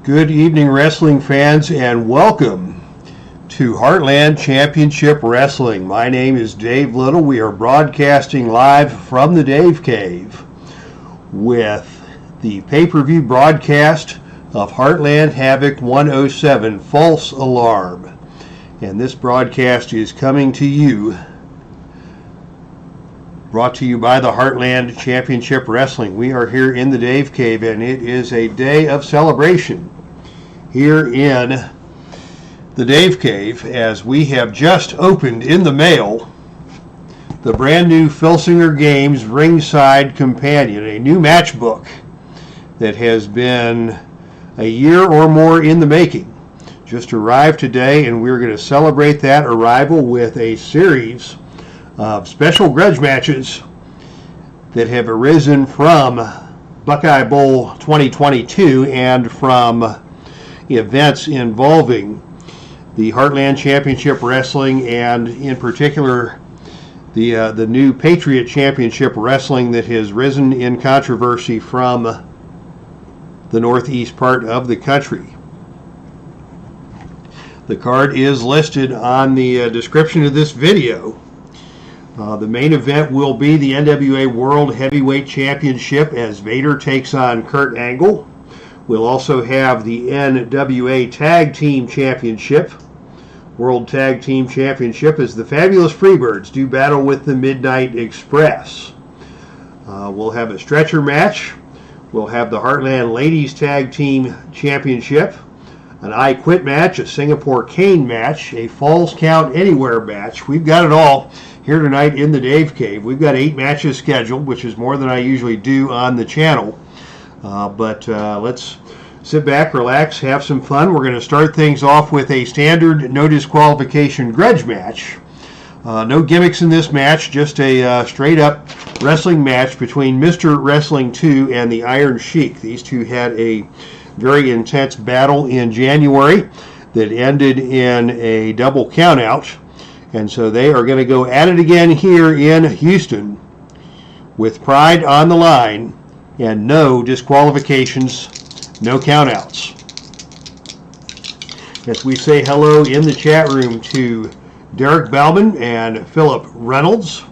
Good evening, wrestling fans, and welcome to Heartland Championship Wrestling. My name is Dave Little. We are broadcasting live from the Dave Cave with the pay-per-view broadcast of Heartland Havoc 107 False Alarm. And this broadcast is coming to you, brought to you by the Heartland Championship Wrestling. We are here in the Dave Cave, and it is a day of celebration here in the Dave Cave, as we have just opened in the mail the brand new Filsinger Games Ringside Companion, a new match book that has been a year or more in the making. Just arrived today, and we're going to celebrate that arrival with a series of special grudge matches that have arisen from Buckeye Bowl 2022 and from events involving the Heartland Championship Wrestling, and in particular the new Patriot Championship Wrestling that has risen in controversy from the northeast part of the country. The card is listed on the description of this video. The main event will be the NWA World Heavyweight Championship as Vader takes on Kurt Angle. We'll also have the NWA Tag Team Championship, World Tag Team Championship, as the Fabulous Freebirds do battle with the Midnight Express. We'll have a stretcher match. We'll have the Heartland Ladies Tag Team Championship, an I Quit match, a Singapore Cane match, a Falls Count Anywhere match. We've got it all here tonight in the Dave Cave. We've got 8 matches scheduled, which is more than I usually do on the channel. But let's sit back, relax, have some fun. We're going to start things off with a standard no disqualification grudge match. No gimmicks in this match, just a straight up wrestling match between Mr. Wrestling 2 and the Iron Sheik. These two had a very intense battle in January that ended in a double countout. And so they are going to go at it again here in Houston with pride on the line and no disqualifications, no countouts. As we say hello in the chat room to Derek Bauman and Philip Reynolds.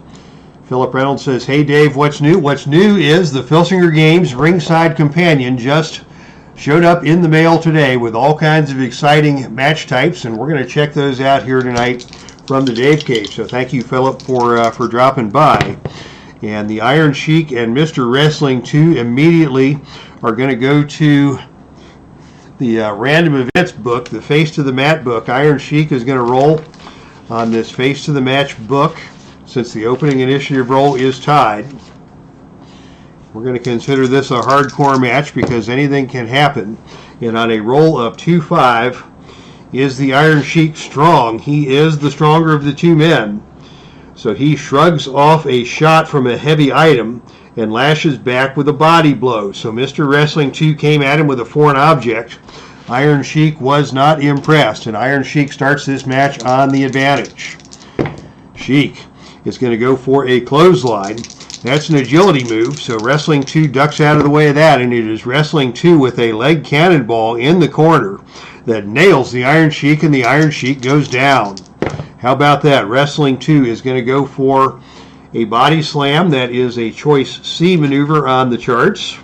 Philip Reynolds says, "Hey Dave, what's new?" What's new is the Filsinger Games Ringside Companion just showed up in the mail today with all kinds of exciting match types, and we're going to check those out here tonight from the Dave Cave. So thank you, Philip, for dropping by. And the Iron Sheik and Mr. Wrestling 2 immediately are going to go to the random events book, the Face to the Mat book. Iron Sheik is going to roll on this Face to the Match book since the opening initiative roll is tied. We're going to consider this a hardcore match because anything can happen. And on a roll of 2-5, is the Iron Sheik strong? He is the stronger of the two men. So he shrugs off a shot from a heavy item and lashes back with a body blow. So Mr. Wrestling 2 came at him with a foreign object. Iron Sheik was not impressed, and Iron Sheik starts this match on the advantage. Sheik is going to go for a clothesline. That's an agility move, so Wrestling 2 ducks out of the way of that, and it is Wrestling 2 with a leg cannonball in the corner that nails the Iron Sheik, and the Iron Sheik goes down. How about that? Wrestling 2 is going to go for a body slam. That is a choice C maneuver on the charts.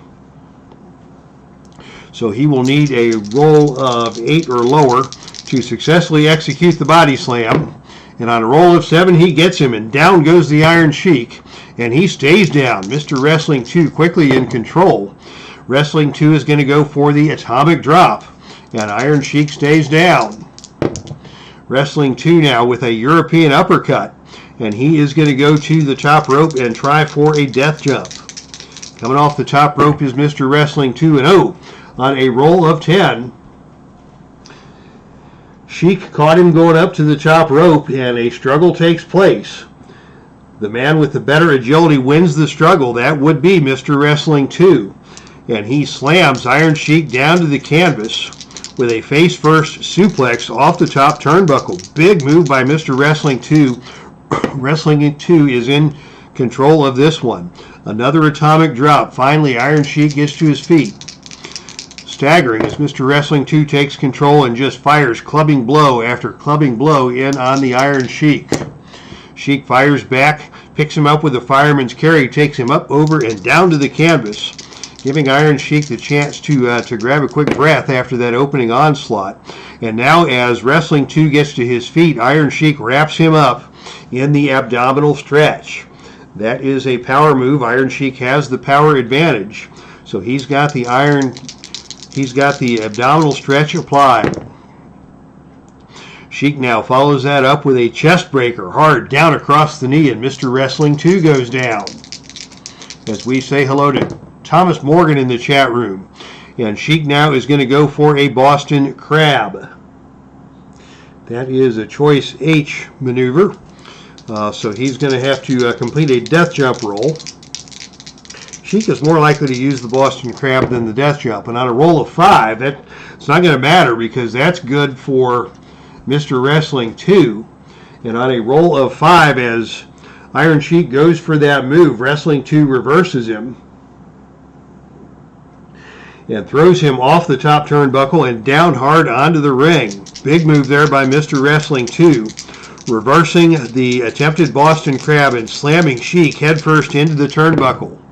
So he will need a roll of 8 or lower to successfully execute the body slam. And on a roll of 7, he gets him, and down goes the Iron Sheik, and he stays down. Mr. Wrestling 2 quickly in control. Wrestling 2 is going to go for the atomic drop, and Iron Sheik stays down. Wrestling 2 now with a European uppercut, and he is going to go to the top rope and try for a death jump. Coming off the top rope is Mr. Wrestling 2, and on a roll of 10, Sheik caught him going up to the top rope, and a struggle takes place. The man with the better agility wins the struggle. That would be Mr. Wrestling 2. And he slams Iron Sheik down to the canvas with a face-first suplex off the top turnbuckle. Big move by Mr. Wrestling 2. Wrestling 2 is in control of this one. Another atomic drop. Finally, Iron Sheik gets to his feet. Staggering as Mr. Wrestling 2 takes control and just fires clubbing blow after clubbing blow in on the Iron Sheik. Sheik fires back, picks him up with a fireman's carry, takes him up, over, and down to the canvas, giving Iron Sheik the chance to grab a quick breath after that opening onslaught. And now as Wrestling 2 gets to his feet, Iron Sheik wraps him up in the abdominal stretch. That is a power move. Iron Sheik has the power advantage. So he's got the abdominal stretch applied. Sheik now follows that up with a chest breaker, hard down across the knee, and Mr. Wrestling 2 goes down. As we say hello to Thomas Morgan in the chat room. And Sheik now is going to go for a Boston Crab. That is a choice H maneuver. So he's going to have to complete a death jump roll. Sheik is more likely to use the Boston Crab than the death jump. And on a roll of 5, it's not going to matter because that's good for Mr. Wrestling 2. And on a roll of 5, as Iron Sheik goes for that move, Wrestling 2 reverses him and throws him off the top turnbuckle and down hard onto the ring. Big move there by Mr. Wrestling 2, reversing the attempted Boston Crab and slamming Sheik headfirst into the turnbuckle.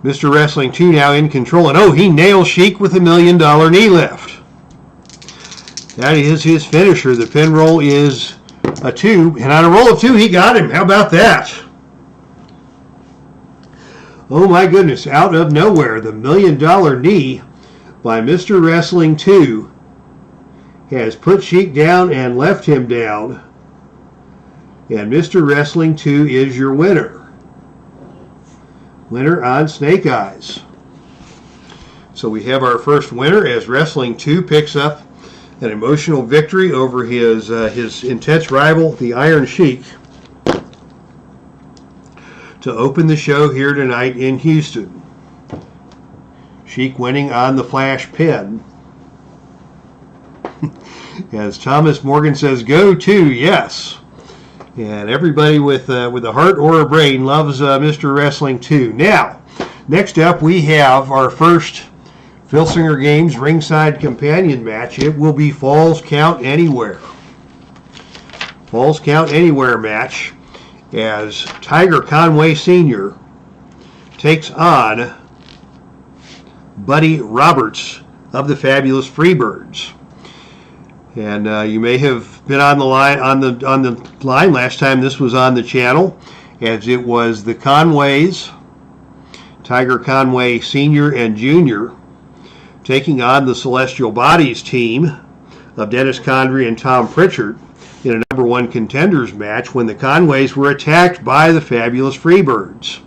Mr. Wrestling 2 now in control, and he nails Sheik with a $1 million knee lift. That is his finisher. The pin roll is a 2, and on a roll of 2, he got him. How about that? Oh my goodness, out of nowhere, the $1 million knee by Mr. Wrestling 2 has put Sheik down and left him down. And Mr. Wrestling 2 is your winner. Winner on Snake Eyes. So we have our first winner as Wrestling 2 picks up an emotional victory over his intense rival, the Iron Sheik, to open the show here tonight in Houston. Sheik winning on the flash pin. As Thomas Morgan says, go to, yes. And everybody with a heart or a brain loves Mr. Wrestling 2. Now, next up we have our first Filsinger Games Ringside Companion match. It will be Falls Count Anywhere. Falls Count Anywhere match as Tiger Conway Sr. takes on Buddy Roberts of the Fabulous Freebirds. And you may have been on the line last time this was on the channel, as it was the Conways, Tiger Conway Sr. and Jr., taking on the Celestial Bodies team of Dennis Condrey and Tom Pritchard in a number 1 contenders match when the Conways were attacked by the Fabulous Freebirds.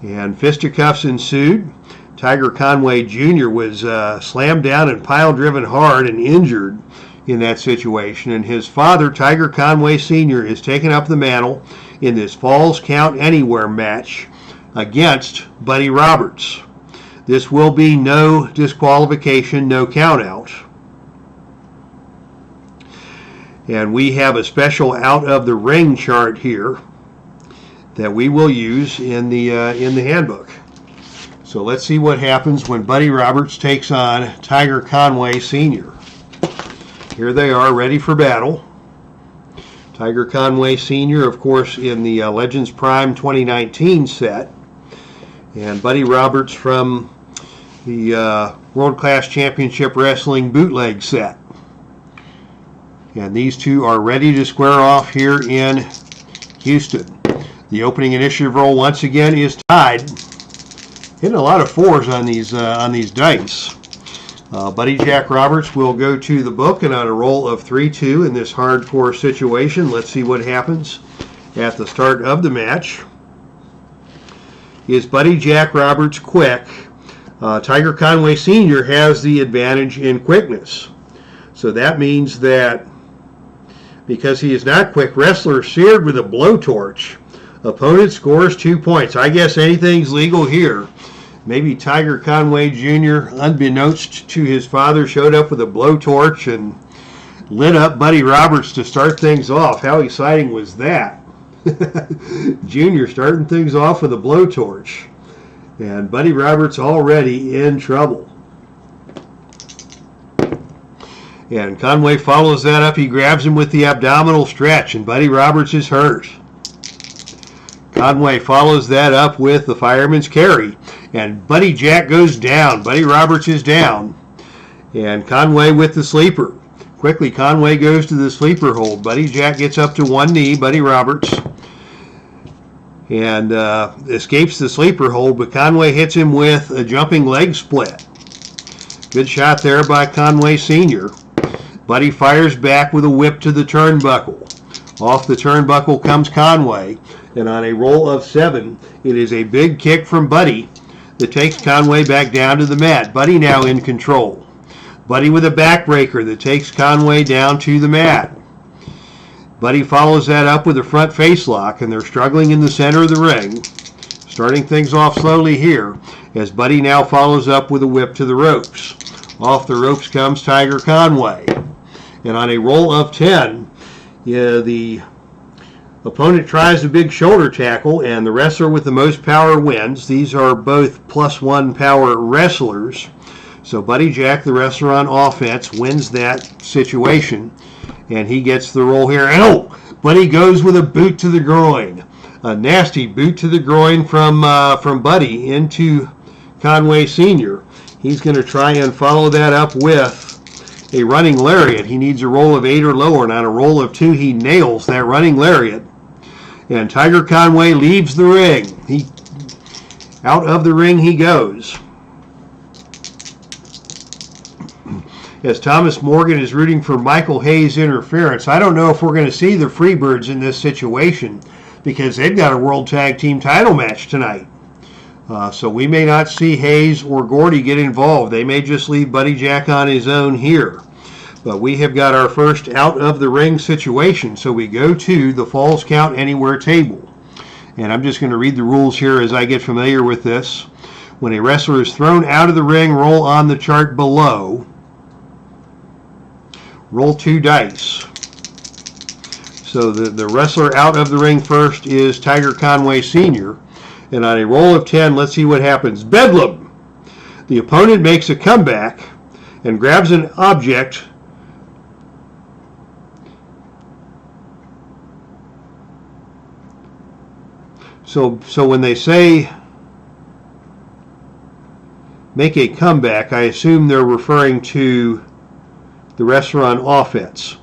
And fisticuffs ensued. Tiger Conway Jr. was slammed down and pile-driven hard and injured in that situation. And his father, Tiger Conway Sr., is taking up the mantle in this Falls Count Anywhere match against Buddy Roberts. This will be no disqualification, no count-out. And we have a special out-of-the-ring chart here that we will use in the handbook. So let's see what happens when Buddy Roberts takes on Tiger Conway Sr. Here they are, ready for battle. Tiger Conway Sr., of course, in the Legends Prime 2019 set. And Buddy Roberts from the World Class Championship Wrestling bootleg set. And these two are ready to square off here in Houston. The opening initiative roll once again is tied. Hitting a lot of 4s on these dice. Buddy Jack Roberts will go to the book, and on a roll of 3-2 in this hardcore situation, let's see what happens at the start of the match. Is Buddy Jack Roberts quick? Tiger Conway Sr. has the advantage in quickness. So that means that because he is not quick, wrestler seared with a blowtorch. Opponent scores 2 points. I guess anything's legal here. Maybe Tiger Conway Jr., unbeknownst to his father, showed up with a blowtorch and lit up Buddy Roberts to start things off. How exciting was that? Jr. starting things off with a blowtorch. And Buddy Roberts already in trouble. And Conway follows that up. He grabs him with the abdominal stretch, and Buddy Roberts is hurt. Conway follows that up with the fireman's carry, and Buddy Jack goes down. Buddy Roberts is down, and Conway with the sleeper. Quickly, Conway goes to the sleeper hold. Buddy Jack gets up to one knee, Buddy Roberts, and escapes the sleeper hold, but Conway hits him with a jumping leg split. Good shot there by Conway Sr. Buddy fires back with a whip to the turnbuckle. Off the turnbuckle comes Conway, and on a roll of 7, it is a big kick from Buddy that takes Conway back down to the mat. Buddy now in control. Buddy with a backbreaker that takes Conway down to the mat. Buddy follows that up with a front face lock, and they're struggling in the center of the ring. Starting things off slowly here, as Buddy now follows up with a whip to the ropes. Off the ropes comes Tiger Conway. And on a roll of 10, the opponent tries a big shoulder tackle, and the wrestler with the most power wins. These are both +1 power wrestlers. So Buddy Jack, the wrestler on offense, wins that situation, and he gets the roll here. And Buddy goes with a boot to the groin. A nasty boot to the groin from Buddy into Conway Sr. He's going to try and follow that up with a running lariat. He needs a roll of 8 or lower, and on a roll of 2, he nails that running lariat. And Tiger Conway leaves the ring. Out of the ring he goes. As Thomas Morgan is rooting for Michael Hayes' interference. I don't know if we're going to see the Freebirds in this situation, because they've got a World Tag Team title match tonight. So we may not see Hayes or Gordy get involved. They may just leave Buddy Jack on his own here. But we have got our first out of the ring situation. So we go to the Falls Count Anywhere table. And I'm just going to read the rules here as I get familiar with this. When a wrestler is thrown out of the ring, roll on the chart below. Roll 2 dice. So the wrestler out of the ring first is Tiger Conway Sr. And on a roll of 10, let's see what happens. Bedlam! The opponent makes a comeback and grabs an object. So when they say make a comeback, I assume they're referring to the wrestler on offense.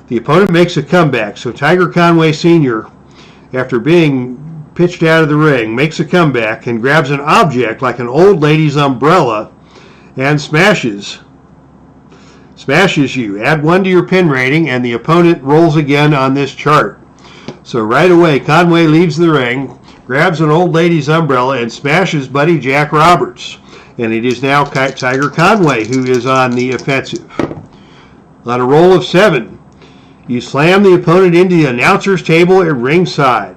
The opponent makes a comeback. So Tiger Conway Sr., after being pitched out of the ring, makes a comeback and grabs an object like an old lady's umbrella and smashes you. Add 1 to your pin rating, and the opponent rolls again on this chart. So right away, Conway leaves the ring, grabs an old lady's umbrella, and smashes Buddy Jack Roberts. And it is now Tiger Conway who is on the offensive. On a roll of 7, you slam the opponent into the announcer's table at ringside.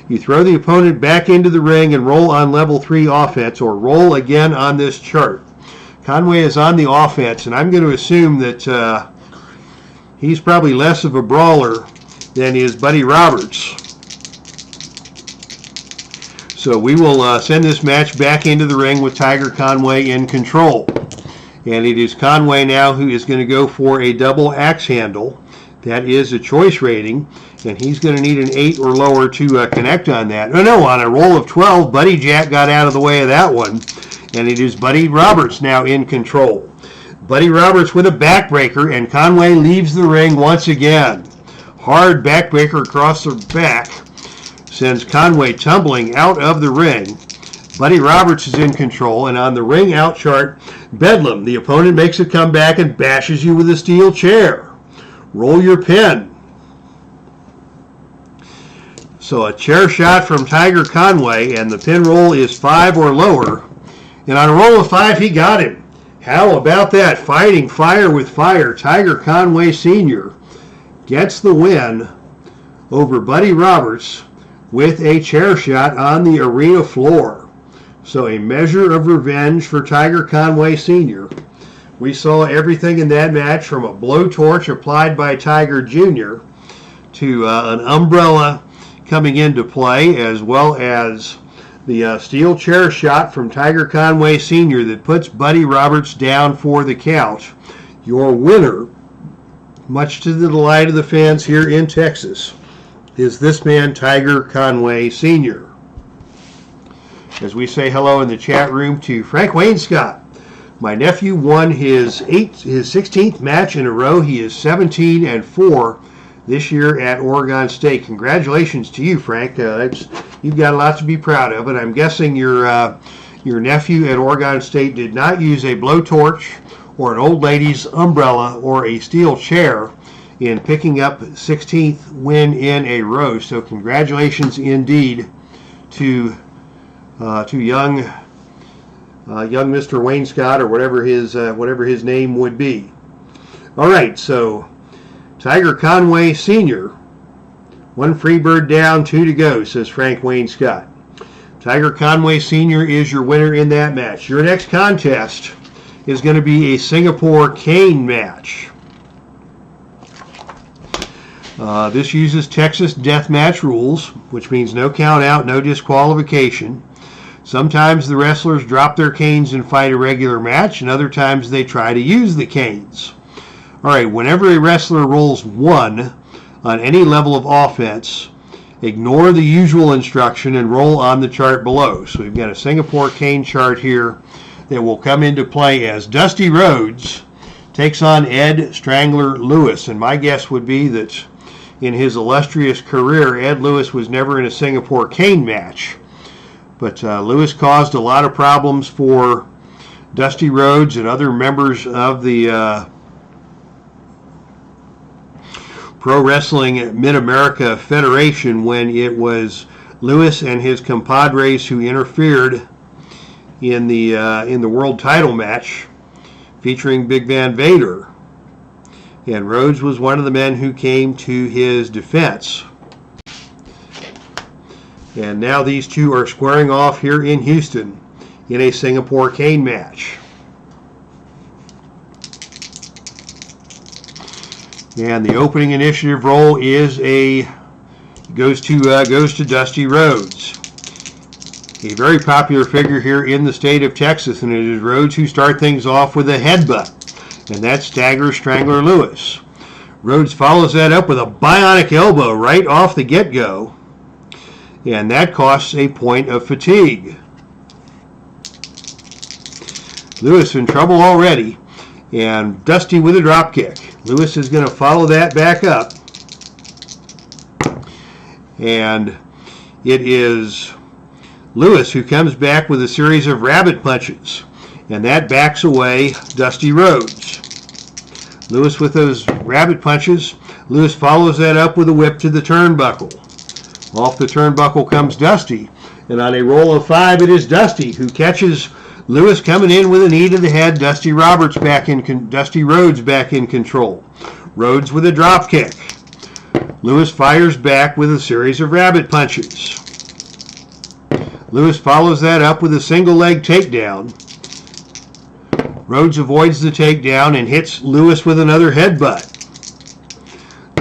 You throw the opponent back into the ring and roll on level 3 offense, or roll again on this chart. Conway is on the offense, and I'm going to assume that he's probably less of a brawler than is Buddy Roberts. So we will send this match back into the ring with Tiger Conway in control. And it is Conway now who is going to go for a double axe handle. That is a choice rating, and he's going to need an 8 or lower to connect on that. No, on a roll of 12, Buddy Jack got out of the way of that one, and it is Buddy Roberts now in control. Buddy Roberts with a backbreaker, and Conway leaves the ring once again. Hard backbreaker across the back sends Conway tumbling out of the ring. Buddy Roberts is in control, and on the ring out chart, Bedlam, the opponent makes a comeback and bashes you with a steel chair. Roll your pin. So a chair shot from Tiger Conway, and the pin roll is 5 or lower. And on a roll of 5, he got him. How about that? Fighting fire with fire. Tiger Conway Sr. gets the win over Buddy Roberts with a chair shot on the arena floor. So a measure of revenge for Tiger Conway Sr. We saw everything in that match, from a blowtorch applied by Tiger Jr. to an umbrella coming into play, as well as the steel chair shot from Tiger Conway Sr. that puts Buddy Roberts down for the count. Your winner much to the delight of the fans here in Texas, is this man, Tiger Conway Sr. As we say hello in the chat room to Frank Wainscott. My nephew won his 16th match in a row. He is 17-4 this year at Oregon State. Congratulations to you, Frank. You've got a lot to be proud of, and I'm guessing your nephew at Oregon State did not use a blowtorch or an old lady's umbrella or a steel chair in picking up 16th win in a row. So congratulations indeed to young Mr. Wainscott, or whatever his name would be. All right, so Tiger Conway Sr. 1 Freebird down, 2 to go, says Frank Wainscott. Tiger Conway Sr. is your winner in that match. Your next contest is going to be a Singapore cane match. This uses Texas deathmatch rules, which means no count out, no disqualification. Sometimes the wrestlers drop their canes and fight a regular match, and other times they try to use the canes. All right, whenever a wrestler rolls 1 on any level of offense, ignore the usual instruction and roll on the chart below. So we've got a Singapore cane chart here that will come into play as Dusty Rhodes takes on Ed Strangler Lewis. And my guess would be that in his illustrious career, Ed Lewis was never in a Singapore cane match. But Lewis caused a lot of problems for Dusty Rhodes and other members of the Pro Wrestling Mid-America Federation when it was Lewis and his compadres who interfered in the world title match featuring Big Man Vader. And Rhodes was one of the men who came to his defense. And now these two are squaring off here in Houston in a Singapore cane match. And the opening initiative roll goes to Dusty Rhodes. A very popular figure here in the state of Texas, and it is Rhodes who start things off with a headbutt, and that staggers Strangler Lewis. Rhodes follows that up with a bionic elbow right off the get-go, and that costs a point of fatigue. Lewis in trouble already, and Dusty with a drop kick. Lewis is going to follow that back up, and it is Lewis who comes back with a series of rabbit punches, and that backs away Dusty Rhodes. Lewis with those rabbit punches. Lewis follows that up with a whip to the turnbuckle. Off the turnbuckle comes Dusty, and on a roll of 5, it is Dusty who catches Lewis coming in with a knee to the head. Dusty Rhodes back in control. Rhodes with a drop kick. Lewis fires back with a series of rabbit punches. Lewis follows that up with a single leg takedown. Rhodes avoids the takedown and hits Lewis with another headbutt.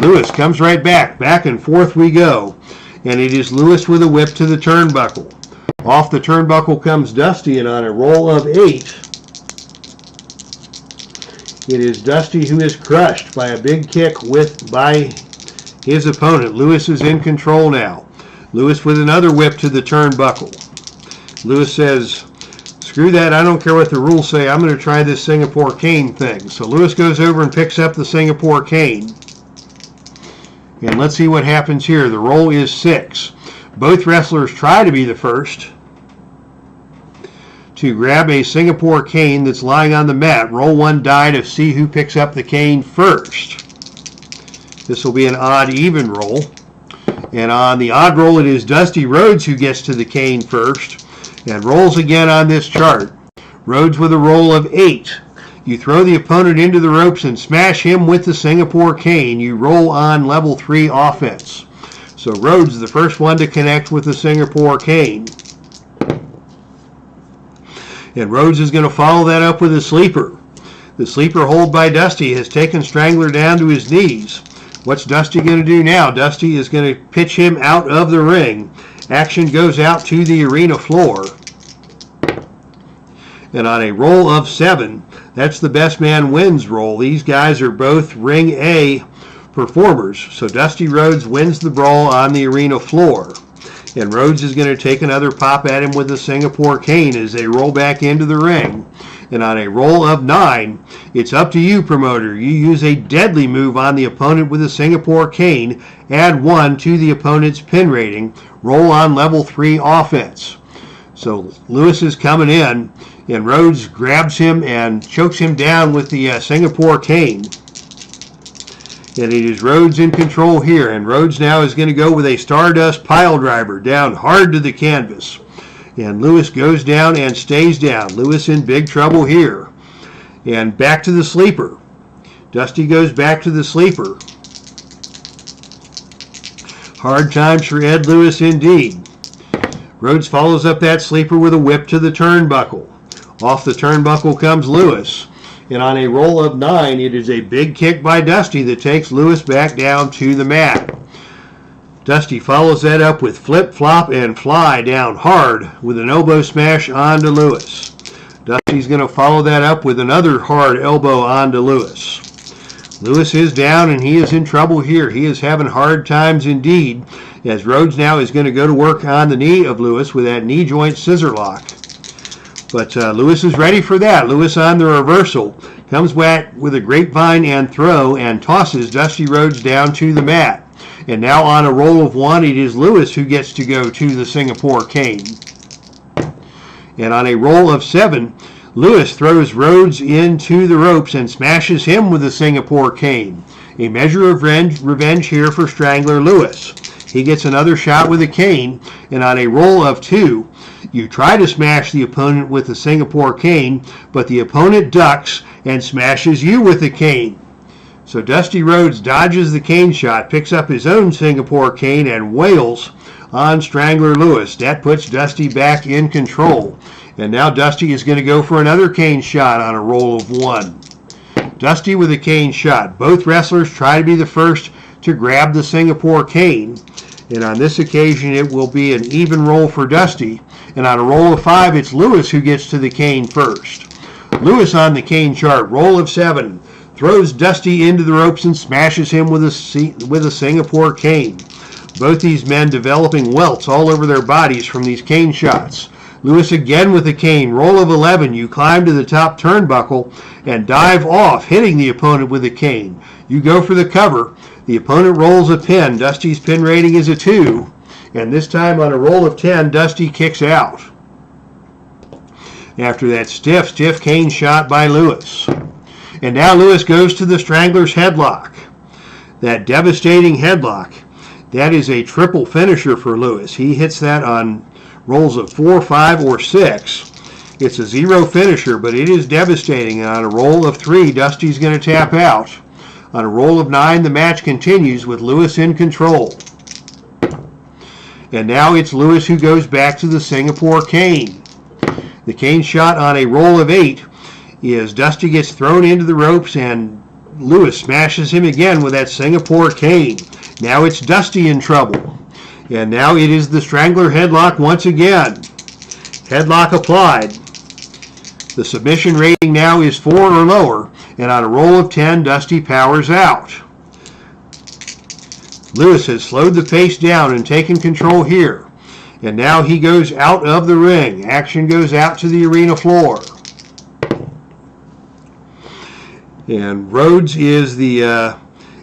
Lewis comes right back and forth we go. And it is Lewis with a whip to the turnbuckle. Off the turnbuckle comes Dusty, and on a roll of 8, it is Dusty who is crushed by a big kick by his opponent. Lewis is in control now. Lewis with another whip to the turnbuckle. Lewis says, screw that, I don't care what the rules say, I'm going to try this Singapore cane thing. So Lewis goes over and picks up the Singapore cane. And let's see what happens here. The roll is 6. Both wrestlers try to be the first to grab a Singapore cane that's lying on the mat. Roll 1 die to see who picks up the cane first. This will be an odd-even roll. And on the odd roll, it is Dusty Rhodes who gets to the cane first and rolls again on this chart. Rhodes with a roll of 8. You throw the opponent into the ropes and smash him with the Singapore cane. You roll on level 3 offense. So Rhodes is the first one to connect with the Singapore cane. And Rhodes is going to follow that up with a sleeper. The sleeper hold by Dusty has taken Strangler down to his knees. What's Dusty going to do now? Dusty is going to pitch him out of the ring. Action goes out to the arena floor. And on a roll of 7, that's the best man wins roll. These guys are both Ring A performers. So Dusty Rhodes wins the brawl on the arena floor. And Rhodes is going to take another pop at him with the Singapore cane as they roll back into the ring. And on a roll of 9, it's up to you, promoter. You use a deadly move on the opponent with a Singapore cane. Add 1 to the opponent's pin rating. Roll on level 3 offense. So Lewis is coming in, and Rhodes grabs him and chokes him down with the Singapore cane. And it is Rhodes in control here. And Rhodes now is going to go with a Stardust pile driver down hard to the canvas. And Lewis goes down and stays down. Lewis in big trouble here. And back to the sleeper. Dusty goes back to the sleeper. Hard times for Ed Lewis indeed. Rhodes follows up that sleeper with a whip to the turnbuckle. Off the turnbuckle comes Lewis. And on a roll of 9, it is a big kick by Dusty that takes Lewis back down to the mat. Dusty follows that up with flip, flop, and fly down hard with an elbow smash onto Lewis. Dusty's going to follow that up with another hard elbow onto Lewis. Lewis is down and he is in trouble here. He is having hard times indeed, as Rhodes now is going to go to work on the knee of Lewis with that knee joint scissor lock. But Lewis is ready for that. Lewis on the reversal comes back with a grapevine and throw and tosses Dusty Rhodes down to the mat. And now on a roll of 1, it is Lewis who gets to go to the Singapore cane. And on a roll of 7, Lewis throws Rhodes into the ropes and smashes him with the Singapore cane. A measure of revenge here for Strangler Lewis. He gets another shot with a cane, and on a roll of 2, you try to smash the opponent with the Singapore cane, but the opponent ducks and smashes you with the cane. So Dusty Rhodes dodges the cane shot, picks up his own Singapore cane, and wails on Strangler Lewis. That puts Dusty back in control. And now Dusty is going to go for another cane shot on a roll of 1. Dusty with a cane shot. Both wrestlers try to be the first to grab the Singapore cane. And on this occasion, it will be an even roll for Dusty. And on a roll of 5, it's Lewis who gets to the cane first. Lewis on the cane chart. Roll of 7. Throws Dusty into the ropes and smashes him with a Singapore cane. Both these men developing welts all over their bodies from these cane shots. Lewis again with a cane. Roll of 11. You climb to the top turnbuckle and dive off, hitting the opponent with a cane. You go for the cover. The opponent rolls a pin. Dusty's pin rating is a 2. And this time on a roll of 10, Dusty kicks out. After that stiff cane shot by Lewis. And now Lewis goes to the Strangler's headlock. That devastating headlock. That is a triple finisher for Lewis. He hits that on rolls of 4, 5, or 6. It's a 0 finisher, but it is devastating. And on a roll of 3, Dusty's going to tap out. On a roll of 9, the match continues with Lewis in control. And now it's Lewis who goes back to the Singapore cane. The cane shot on a roll of 8 is Dusty gets thrown into the ropes and Lewis smashes him again with that Singapore cane. Now it's Dusty in trouble. And now it is the Strangler headlock once again. Headlock applied. The submission rating now is 4 or lower, and on a roll of 10, Dusty powers out. Lewis has slowed the pace down and taken control here. And now he goes out of the ring. Action goes out to the arena floor. And Rhodes is the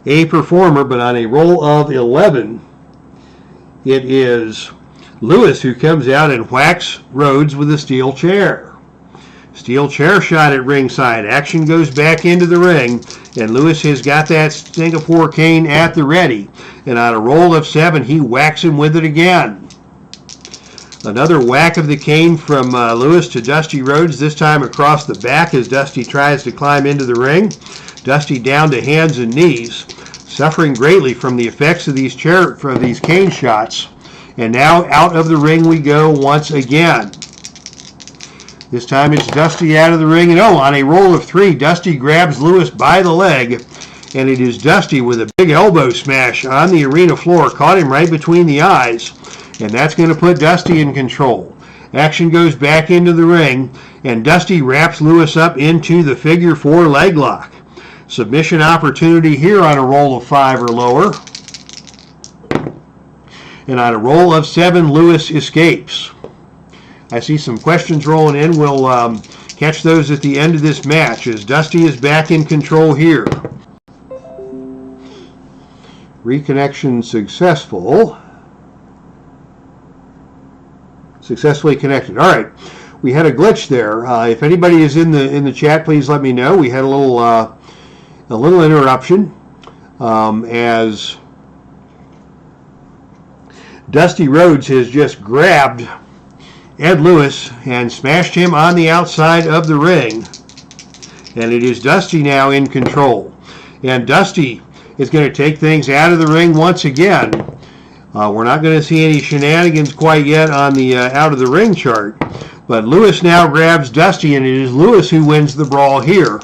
A performer, but on a roll of 11, it is Lewis who comes out and whacks Rhodes with a steel chair. Steel chair shot at ringside. Action goes back into the ring, and Lewis has got that Singapore cane at the ready. And on a roll of 7, he whacks him with it again. Another whack of the cane from Lewis to Dusty Rhodes, this time across the back as Dusty tries to climb into the ring. Dusty down to hands and knees, suffering greatly from the effects of these cane shots. And now out of the ring we go once again. This time it's Dusty out of the ring, and on a roll of 3, Dusty grabs Lewis by the leg, and it is Dusty with a big elbow smash on the arena floor, caught him right between the eyes. And that's going to put Dusty in control. Action goes back into the ring, and Dusty wraps Lewis up into the figure 4 leg lock. Submission opportunity here on a roll of 5 or lower. And on a roll of 7, Lewis escapes. I see some questions rolling in. We'll catch those at the end of this match as Dusty is back in control here. Reconnection successful. Successfully connected. All right, we had a glitch there. If anybody is in the chat, please let me know. We had a little interruption as Dusty Rhodes has just grabbed Ed Lewis and smashed him on the outside of the ring, and it is Dusty now in control. And Dusty is going to take things out of the ring once again. We're not going to see any shenanigans quite yet on the out of the ring chart, but Lewis now grabs Dusty, and it is Lewis who wins the brawl here.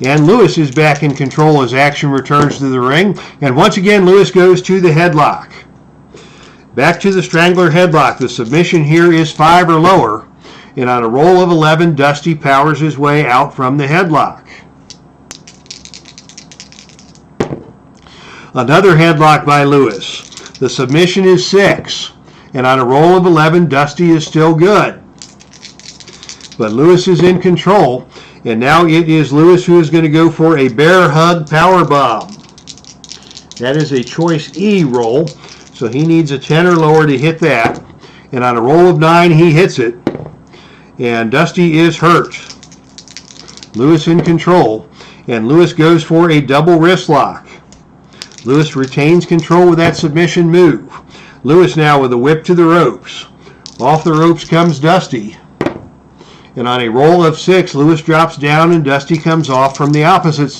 And Lewis is back in control as action returns to the ring, and once again Lewis goes to the headlock. Back to the Strangler headlock. The submission here is 5 or lower, and on a roll of 11, Dusty powers his way out from the headlock. Another headlock by Lewis. The submission is 6, and on a roll of 11, Dusty is still good. But Lewis is in control, and now it is Lewis who is going to go for a bear hug power bomb. That is a choice E roll, so he needs a 10 or lower to hit that. And on a roll of 9, he hits it, and Dusty is hurt. Lewis in control, and Lewis goes for a double wrist lock. Lewis retains control with that submission move. Lewis now with a whip to the ropes. Off the ropes comes Dusty. And on a roll of 6, Lewis drops down and Dusty comes off from the opposite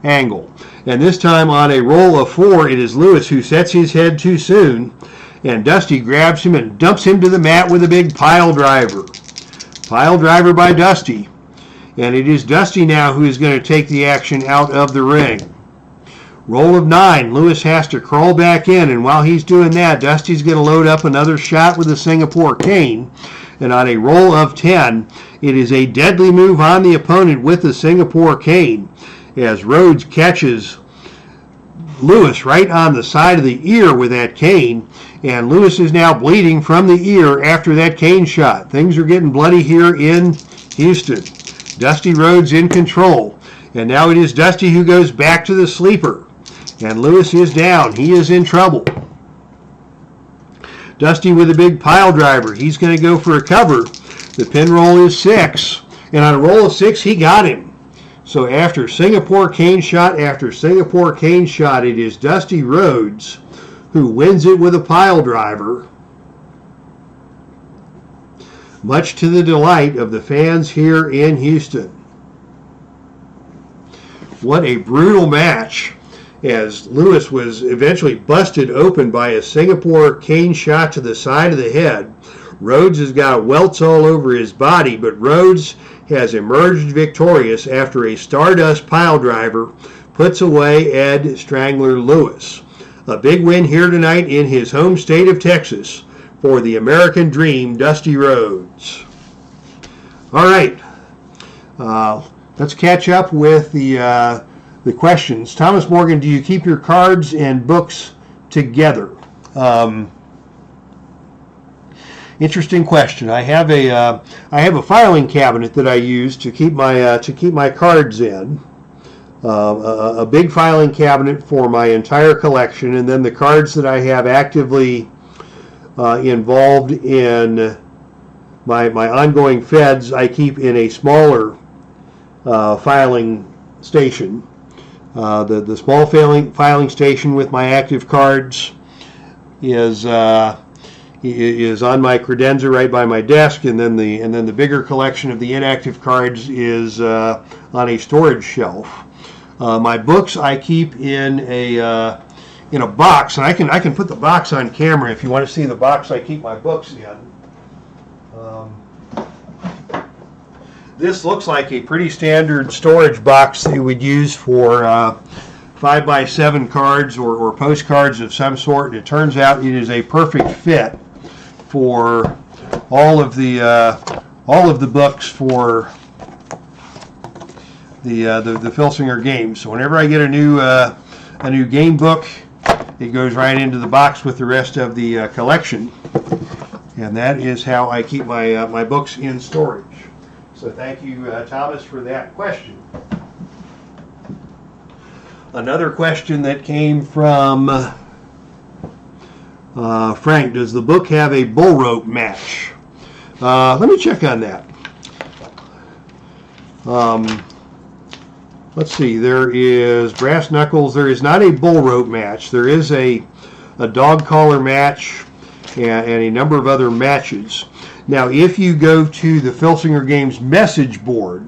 angle. And this time on a roll of 4, it is Lewis who sets his head too soon. And Dusty grabs him and dumps him to the mat with a big pile driver. Pile driver by Dusty. And it is Dusty now who is going to take the action out of the ring. Roll of 9, Lewis has to crawl back in, and while he's doing that, Dusty's going to load up another shot with the Singapore cane. And on a roll of 10, it is a deadly move on the opponent with the Singapore cane, as Rhodes catches Lewis right on the side of the ear with that cane, and Lewis is now bleeding from the ear after that cane shot. Things are getting bloody here in Houston. Dusty Rhodes in control, and now it is Dusty who goes back to the sleeper. And Lewis is down. He is in trouble. Dusty with a big pile driver. He's going to go for a cover. The pin roll is 6. And on a roll of 6, he got him. So after Singapore cane shot after Singapore cane shot, it is Dusty Rhodes who wins it with a pile driver, much to the delight of the fans here in Houston. What a brutal match, as Lewis was eventually busted open by a Singapore cane shot to the side of the head. Rhodes has got welts all over his body, but Rhodes has emerged victorious after a Stardust pile driver puts away Ed Strangler Lewis. A big win here tonight in his home state of Texas for the American Dream, Dusty Rhodes. All right, let's catch up with the questions. Thomas Morgan, do you keep your cards and books together? Interesting question. I have a filing cabinet that I use to keep my cards in. A big filing cabinet for my entire collection, and then the cards that I have actively involved in my ongoing feds, I keep in a smaller filing station. The small filing station with my active cards is on my credenza right by my desk, and then the bigger collection of the inactive cards is on a storage shelf. My books I keep in a box, and I can put the box on camera if you want to see the box I keep my books in. This looks like a pretty standard storage box that you would use for 5x7 cards or postcards of some sort. It turns out it is a perfect fit for all of the books for the Filsinger games. So whenever I get a new game book, it goes right into the box with the rest of the collection, and that is how I keep my my books in storage. So thank you, Thomas, for that question. Another question that came from Frank: does the book have a Bullrope match? Let me check on that. Let's see. There is brass knuckles. There is not a Bullrope match. There is a dog collar match and a number of other matches. Now, if you go to the Filsinger Games message board,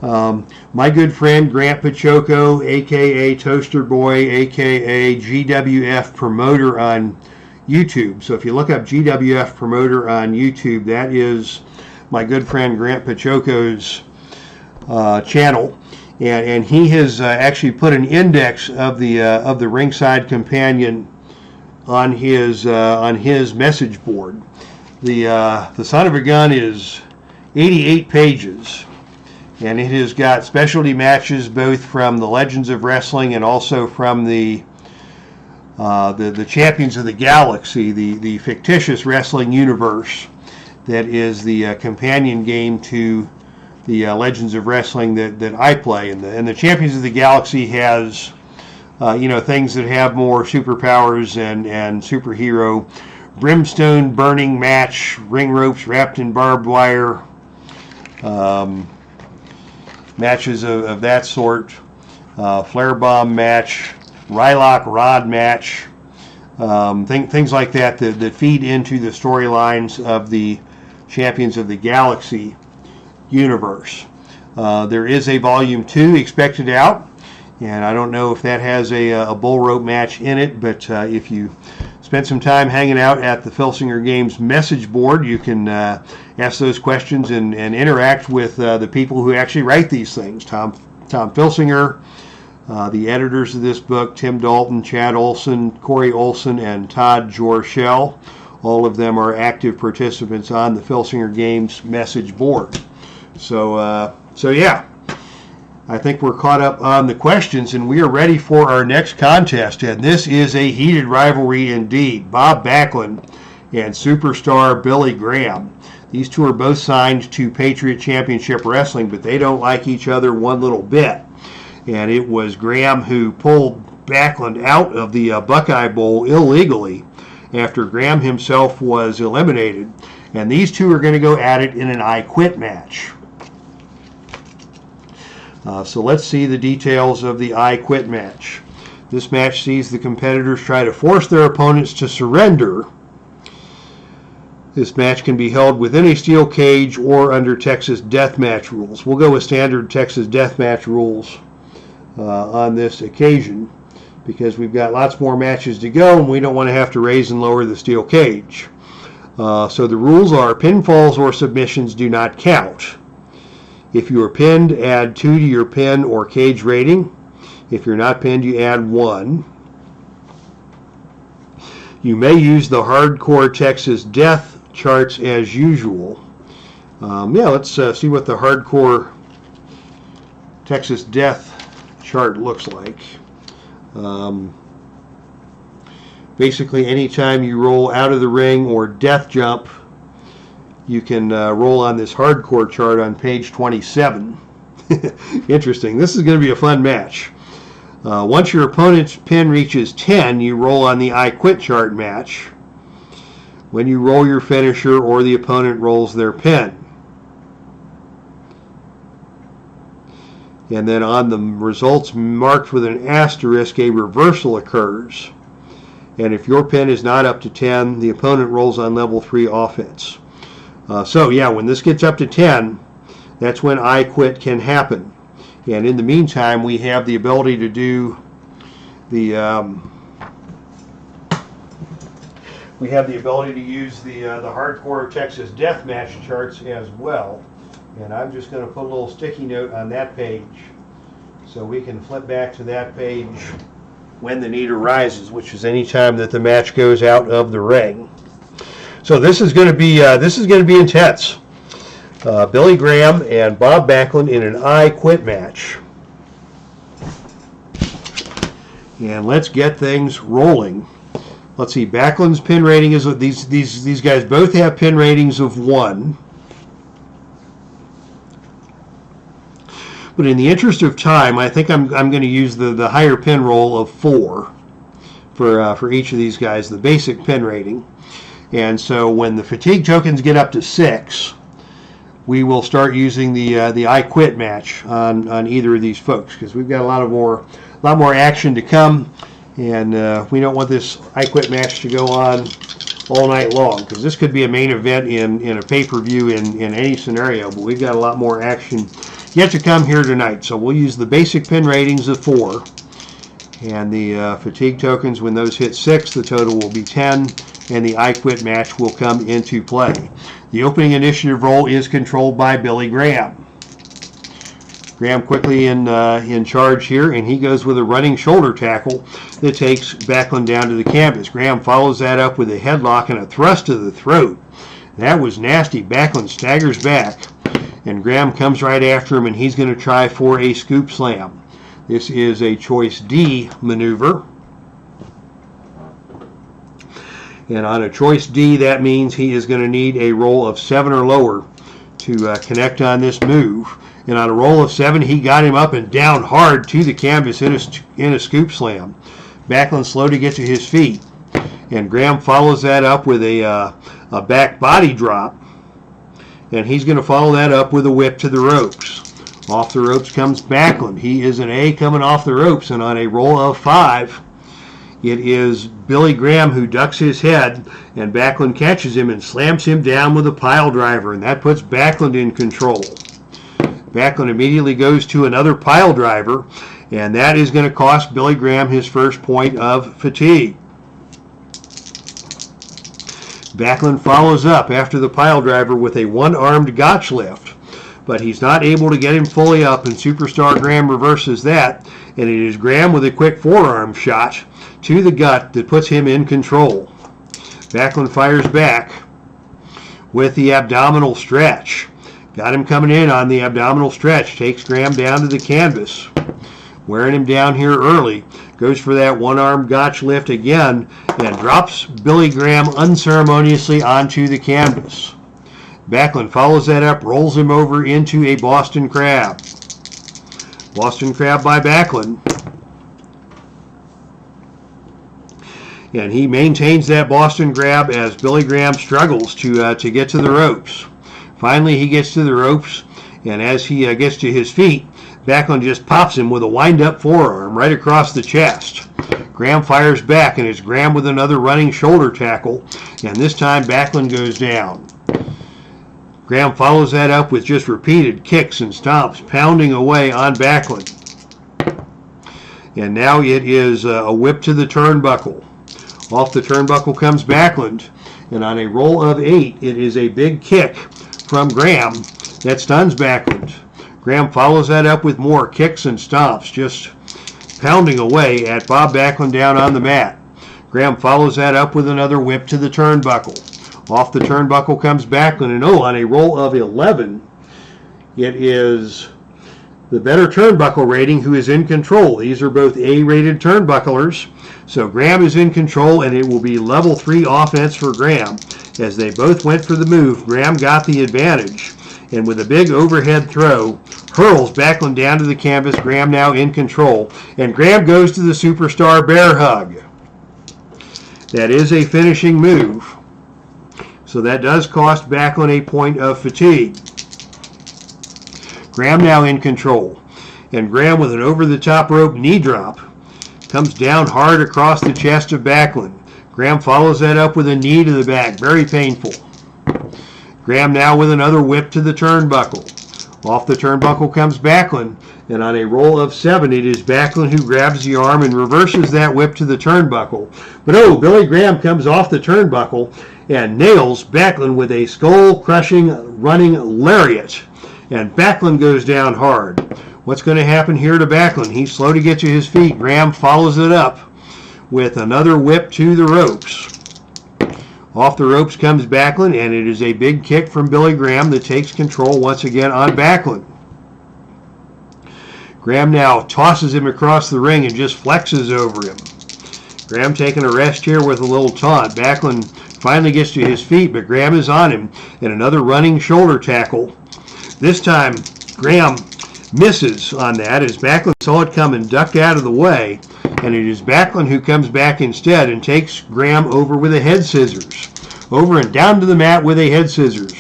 my good friend Grant Pachoco, aka Toaster Boy, aka GWF Promoter on YouTube. So if you look up GWF Promoter on YouTube, that is my good friend Grant Pachoco's channel, and he has actually put an index of the Ringside Companion on his message board. The Son of a Gun is 88 pages, and it has got specialty matches both from the Legends of Wrestling and also from the Champions of the Galaxy, the fictitious wrestling universe that is the companion game to the Legends of Wrestling that I play. And the Champions of the Galaxy has things that have more superpowers and superhero. Brimstone burning match, ring ropes wrapped in barbed wire, matches of that sort, flare bomb match, Rylock rod match, things like that feed into the storylines of the Champions of the Galaxy universe. There is a volume 2 expected out, and I don't know if that has a Bullrope match in it, but if you spend some time hanging out at the Filsinger Games message board, you can ask those questions and interact with the people who actually write these things. Tom Filsinger, the editors of this book, Tim Dalton, Chad Olson, Corey Olson, and Todd Jorshell. All of them are active participants on the Filsinger Games message board. So yeah, I think we're caught up on the questions, and we are ready for our next contest. And this is a heated rivalry indeed. Bob Backlund and superstar Billy Graham. These two are both signed to Patriot Championship Wrestling, but they don't like each other one little bit. And it was Graham who pulled Backlund out of the Buckeye Bowl illegally after Graham himself was eliminated. And these two are going to go at it in an I Quit match. So let's see the details of the I Quit match. This match sees the competitors try to force their opponents to surrender. This match can be held within a steel cage or under Texas Deathmatch rules. We'll go with standard Texas Deathmatch rules on this occasion, because we've got lots more matches to go and we don't want to have to raise and lower the steel cage. So the rules are: pinfalls or submissions do not count. If you are pinned, add 2 to your pin or cage rating. If you're not pinned, you add 1. You may use the Hardcore Texas Death charts as usual. Let's see what the Hardcore Texas Death chart looks like. Basically, anytime you roll out of the ring or death jump, you can roll on this hardcore chart on page 27. Interesting. This is going to be a fun match. Once your opponent's pin reaches 10, you roll on the I Quit chart match. When you roll your finisher or the opponent rolls their pin. And then on the results marked with an asterisk, a reversal occurs. And if your pin is not up to 10, the opponent rolls on level 3 offense. When this gets up to 10, that's when I Quit can happen. And in the meantime, we have the ability to do the use the Hardcore Texas Deathmatch charts as well. And I'm just going to put a little sticky note on that page so we can flip back to that page when the need arises, which is any time that the match goes out of the ring. So this is going to be intense. Billy Graham and Bob Backlund in an I Quit match. And let's get things rolling. Let's see. Backlund's pin rating is these guys both have pin ratings of 1. But in the interest of time, I think I'm going to use the higher pin roll of 4 for each of these guys, the basic pin rating. And so when the fatigue tokens get up to 6, we will start using the I Quit match on either of these folks, because we've got a lot more action to come, and we don't want this I Quit match to go on all night long, because this could be a main event in a pay-per-view in any scenario. But we've got a lot more action yet to come here tonight, so we'll use the basic pin ratings of 4, and the fatigue tokens, when those hit 6, the total will be 10, and the I Quit match will come into play. The opening initiative roll is controlled by Billy Graham. Graham quickly in charge here, and he goes with a running shoulder tackle that takes Backlund down to the canvas. Graham follows that up with a headlock and a thrust to the throat. That was nasty. Backlund staggers back, and Graham comes right after him, and he's going to try for a scoop slam. This is a choice D maneuver. And on a choice D, that means he is going to need a roll of 7 or lower to connect on this move. And on a roll of 7, he got him up and down hard to the canvas in a scoop slam. Backlund slow to get to his feet. And Graham follows that up with a back body drop. And he's going to follow that up with a whip to the ropes. Off the ropes comes Backlund. He is an A coming off the ropes. And on a roll of 5, it is Billy Graham who ducks his head, and Backlund catches him and slams him down with a pile driver, and that puts Backlund in control. Backlund immediately goes to another pile driver, and that is going to cost Billy Graham his first point of fatigue. Backlund follows up after the pile driver with a one-armed gotch lift, but he's not able to get him fully up, and Superstar Graham reverses that, and it is Graham with a quick forearm shot to the gut that puts him in control. Backlund fires back with the abdominal stretch. Got him coming in on the abdominal stretch. Takes Graham down to the canvas. Wearing him down here early. Goes for that one-arm gotch lift again and drops Billy Graham unceremoniously onto the canvas. Backlund follows that up, rolls him over into a Boston Crab. Boston Crab by Backlund. And he maintains that Boston Crab as Billy Graham struggles to get to the ropes. Finally, he gets to the ropes, and as he gets to his feet, Backlund just pops him with a wind-up forearm right across the chest. Graham fires back, and it's Graham with another running shoulder tackle, and this time Backlund goes down. Graham follows that up with just repeated kicks and stomps, pounding away on Backlund. And now it is a whip to the turnbuckle. Off the turnbuckle comes Backlund, and on a roll of 8, it is a big kick from Graham that stuns Backlund. Graham follows that up with more kicks and stomps, just pounding away at Bob Backlund down on the mat. Graham follows that up with another whip to the turnbuckle. Off the turnbuckle comes Backlund, and on a roll of 11, it is the better turnbuckle rating who is in control. These are both A-rated turnbucklers. So Graham is in control, and it will be level 3 offense for Graham. As they both went for the move, Graham got the advantage, and with a big overhead throw, hurls Backlund down to the canvas. Graham now in control, and Graham goes to the Superstar Bear Hug. That is a finishing move. So that does cost Backlund a point of fatigue. Graham now in control, and Graham with an over-the-top rope knee drop comes down hard across the chest of Backlund. Graham follows that up with a knee to the back. Very painful. Graham now with another whip to the turnbuckle. Off the turnbuckle comes Backlund, and on a roll of 7, it is Backlund who grabs the arm and reverses that whip to the turnbuckle. But Billy Graham comes off the turnbuckle and nails Backlund with a skull-crushing running lariat. And Backlund goes down hard. What's going to happen here to Backlund? He's slow to get to his feet. Graham follows it up with another whip to the ropes. Off the ropes comes Backlund, and it is a big kick from Billy Graham that takes control once again on Backlund. Graham now tosses him across the ring and just flexes over him. Graham taking a rest here with a little taunt. Backlund finally gets to his feet, but Graham is on him, and another running shoulder tackle. This time, Graham misses on that as Backlund saw it come and ducked out of the way, and it is Backlund who comes back instead and takes Graham over with a head scissors. Over and down to the mat with a head scissors.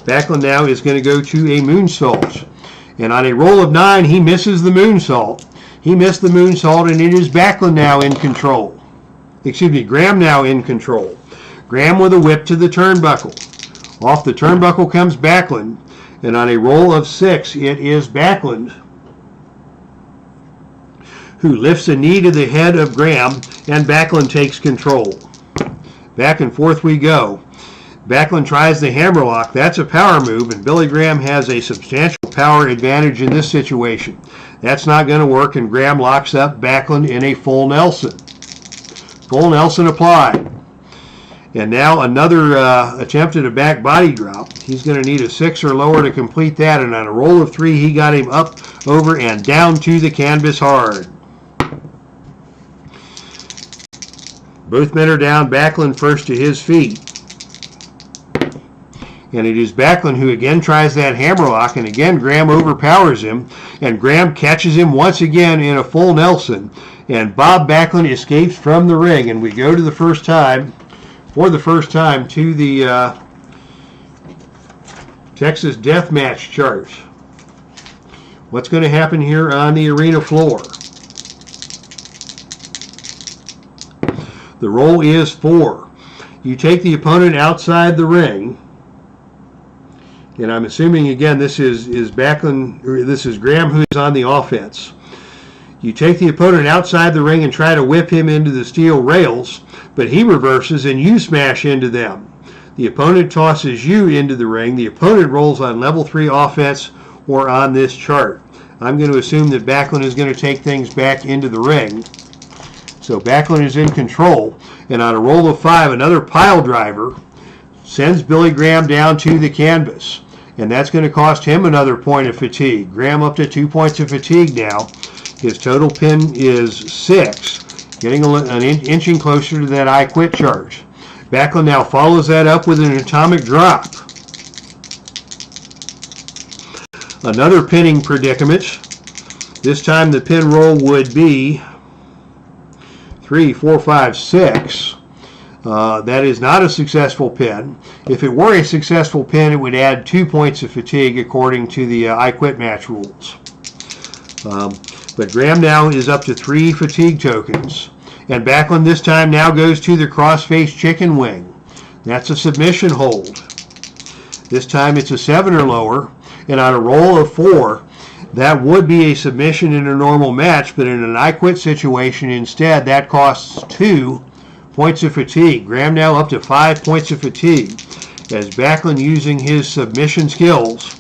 Backlund now is going to go to a moonsault. And on a roll of 9, he misses the moonsault. He missed the moonsault, and it is Backlund now in control. Excuse me, Graham now in control. Graham with a whip to the turnbuckle. Off the turnbuckle comes Backlund. And on a roll of 6, it is Backlund who lifts a knee to the head of Graham, and Backlund takes control. Back and forth we go. Backlund tries the hammerlock. That's a power move, and Billy Graham has a substantial power advantage in this situation. That's not going to work, and Graham locks up Backlund in a full Nelson. Full Nelson applied. And now another attempt at a back body drop. He's going to need a 6 or lower to complete that, and on a roll of 3, he got him up, over, and down to the canvas hard. Both men are down. Backlund first to his feet. And it is Backlund who again tries that hammerlock, and again Graham overpowers him, and Graham catches him once again in a full Nelson, and Bob Backlund escapes from the ring, and we go to the first time, for the first time, to the Texas Deathmatch chart. What's going to happen here on the arena floor? The roll is 4. You take the opponent outside the ring, and I'm assuming again this is Backlund, or this is Graham who's on the offense. You take the opponent outside the ring and try to whip him into the steel rails, but he reverses and you smash into them. The opponent tosses you into the ring. The opponent rolls on level 3 offense or on this chart. I'm going to assume that Backlund is going to take things back into the ring. So Backlund is in control, and on a roll of 5, another pile driver sends Billy Graham down to the canvas, and that's going to cost him another point of fatigue. Graham up to 2 points of fatigue now. His total pin is 6, getting inching closer to that I quit charge. Backlund now follows that up with an atomic drop. Another pinning predicament. This time the pin roll would be 3, 4, 5, 6. That is not a successful pin. If it were a successful pin, it would add 2 points of fatigue according to the I Quit match rules. But Graham now is up to 3 fatigue tokens. And Backlund this time now goes to the cross-face chicken wing. That's a submission hold. This time it's a 7 or lower. And on a roll of 4, that would be a submission in a normal match, but in an I Quit situation instead, that costs 2 points of fatigue. Graham now up to 5 points of fatigue as Backlund using his submission skills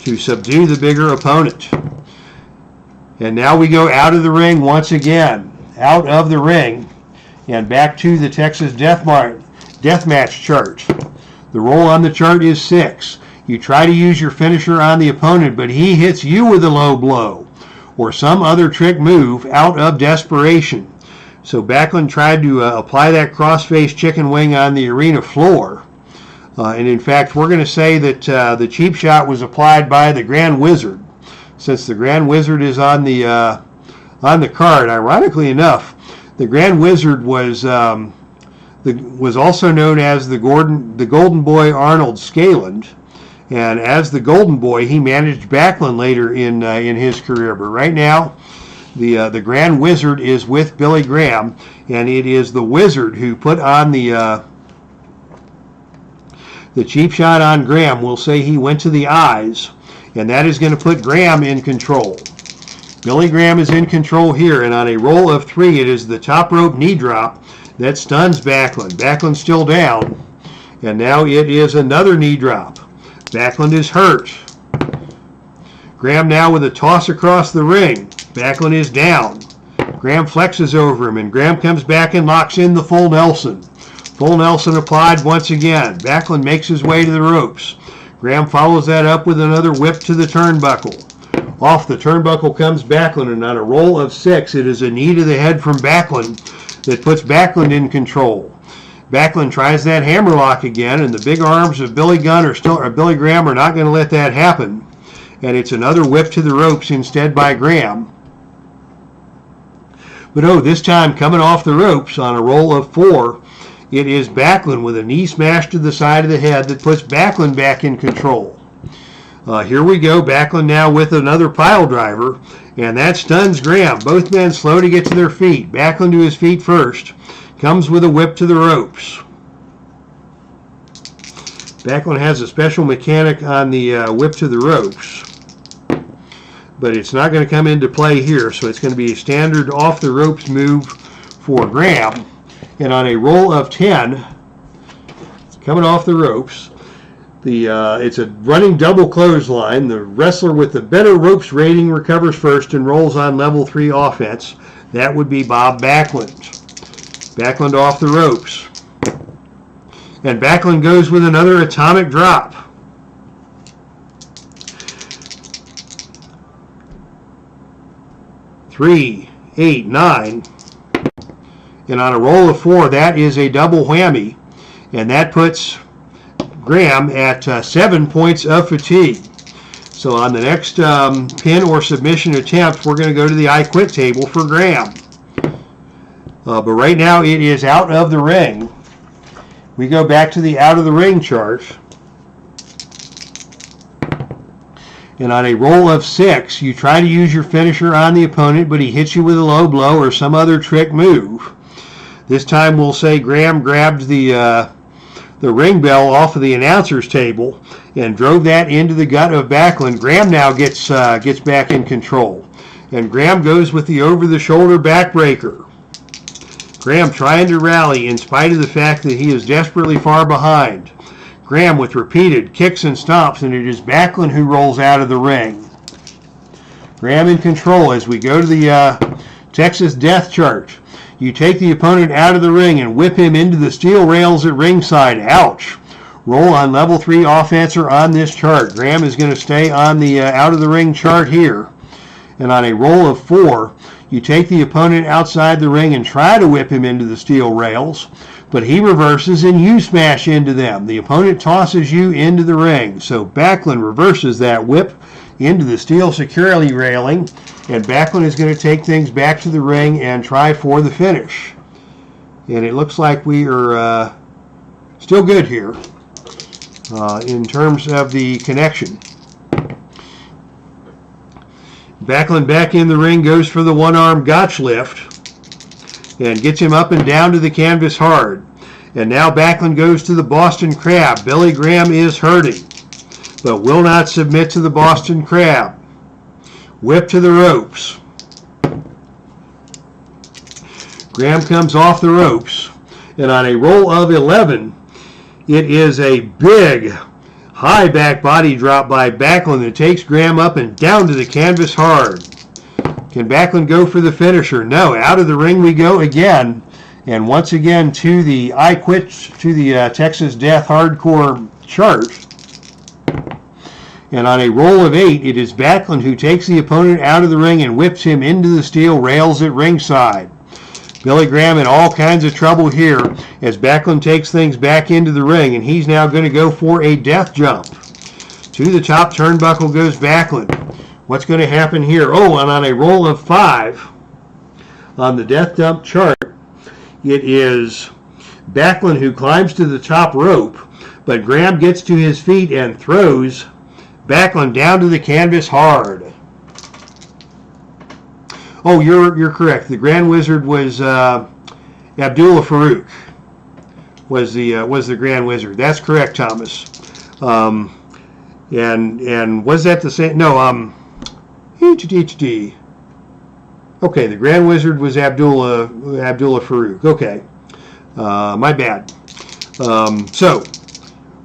to subdue the bigger opponent. And now we go out of the ring once again. Out of the ring and back to the Texas Deathmatch chart. The roll on the chart is 6. You try to use your finisher on the opponent, but he hits you with a low blow or some other trick move out of desperation. So Backlund tried to apply that cross-face chicken wing on the arena floor. And in fact, we're going to say that the cheap shot was applied by the Grand Wizard, since the Grand Wizard is on the card. Ironically enough, the Grand Wizard was also known as the Golden Boy Arnold Scaland. And as the Golden Boy, he managed Backlund later in his career. But right now, the Grand Wizard is with Billy Graham, and it is the Wizard who put on the cheap shot on Graham. We'll say he went to the eyes, and that is going to put Graham in control. Billy Graham is in control here, and on a roll of 3, it is the top rope knee drop that stuns Backlund. Backlund's still down, and now it is another knee drop. Backlund is hurt. Graham now with a toss across the ring. Backlund is down. Graham flexes over him, and Graham comes back and locks in the full Nelson. Full Nelson applied once again. Backlund makes his way to the ropes. Graham follows that up with another whip to the turnbuckle. Off the turnbuckle comes Backlund, and on a roll of 6, it is a knee to the head from Backlund that puts Backlund in control. Backlund tries that hammerlock again, and the big arms of Billy Graham are not going to let that happen. And it's another whip to the ropes instead by Graham. But this time coming off the ropes on a roll of 4, it is Backlund with a knee smash to the side of the head that puts Backlund back in control. Here we go, Backlund now with another pile driver, and that stuns Graham. Both men slow to get to their feet. Backlund to his feet first. Comes with a whip to the ropes. Backlund has a special mechanic on the whip to the ropes, but it's not going to come into play here, so it's going to be a standard off the ropes move for Graham. And on a roll of 10, coming off the ropes, it's a running double clothesline. The wrestler with the better ropes rating recovers first and rolls on level 3 offense. That would be Bob Backlund. Backlund off the ropes. And Backlund goes with another atomic drop. Three, 8, 9. And on a roll of 4, that is a double whammy. And that puts Graham at 7 points of fatigue. So on the next pin or submission attempt, we're going to go to the I Quit table for Graham. But right now it is out of the ring. We go back to the out of the ring chart. And on a roll of 6, you try to use your finisher on the opponent, but he hits you with a low blow or some other trick move. This time we'll say Graham grabbed the ring bell off of the announcer's table and drove that into the gut of Backlund. Graham now gets back in control. And Graham goes with the over-the-shoulder backbreaker. Graham trying to rally in spite of the fact that he is desperately far behind. Graham with repeated kicks and stomps, and it is Backlund who rolls out of the ring. Graham in control as we go to the Texas Death chart. You take the opponent out of the ring and whip him into the steel rails at ringside. Ouch. Roll on level 3 offense or on this chart. Graham is going to stay on the out of the ring chart here. And on a roll of 4, you take the opponent outside the ring and try to whip him into the steel rails, but he reverses and you smash into them. The opponent tosses you into the ring. So Backlund reverses that whip into the steel security railing, and Backlund is going to take things back to the ring and try for the finish. And it looks like we are still good here in terms of the connection. Backlund back in the ring, goes for the one-arm gotch lift and gets him up and down to the canvas hard. And now Backlund goes to the Boston Crab. Billy Graham is hurting, but will not submit to the Boston Crab. Whip to the ropes. Graham comes off the ropes, and on a roll of 11, it is a big high back body drop by Backlund that takes Graham up and down to the canvas hard. Can Backlund go for the finisher? No. Out of the ring we go again, and once again to the I Quit, to the Texas Death Hardcore chart. And on a roll of 8, it is Backlund who takes the opponent out of the ring and whips him into the steel rails at ringside. Billy Graham in all kinds of trouble here as Backlund takes things back into the ring, and he's now going to go for a death jump. To the top turnbuckle goes Backlund. What's going to happen here? Oh, and on a roll of 5 on the death dump chart, it is Backlund who climbs to the top rope, but Graham gets to his feet and throws Backlund down to the canvas hard. Oh, you're correct. The Grand Wizard was Abdullah Farouk. Was the Grand Wizard? That's correct, Thomas. And was that the same? No. Okay, the Grand Wizard was Abdullah Farouk. Okay, my bad. So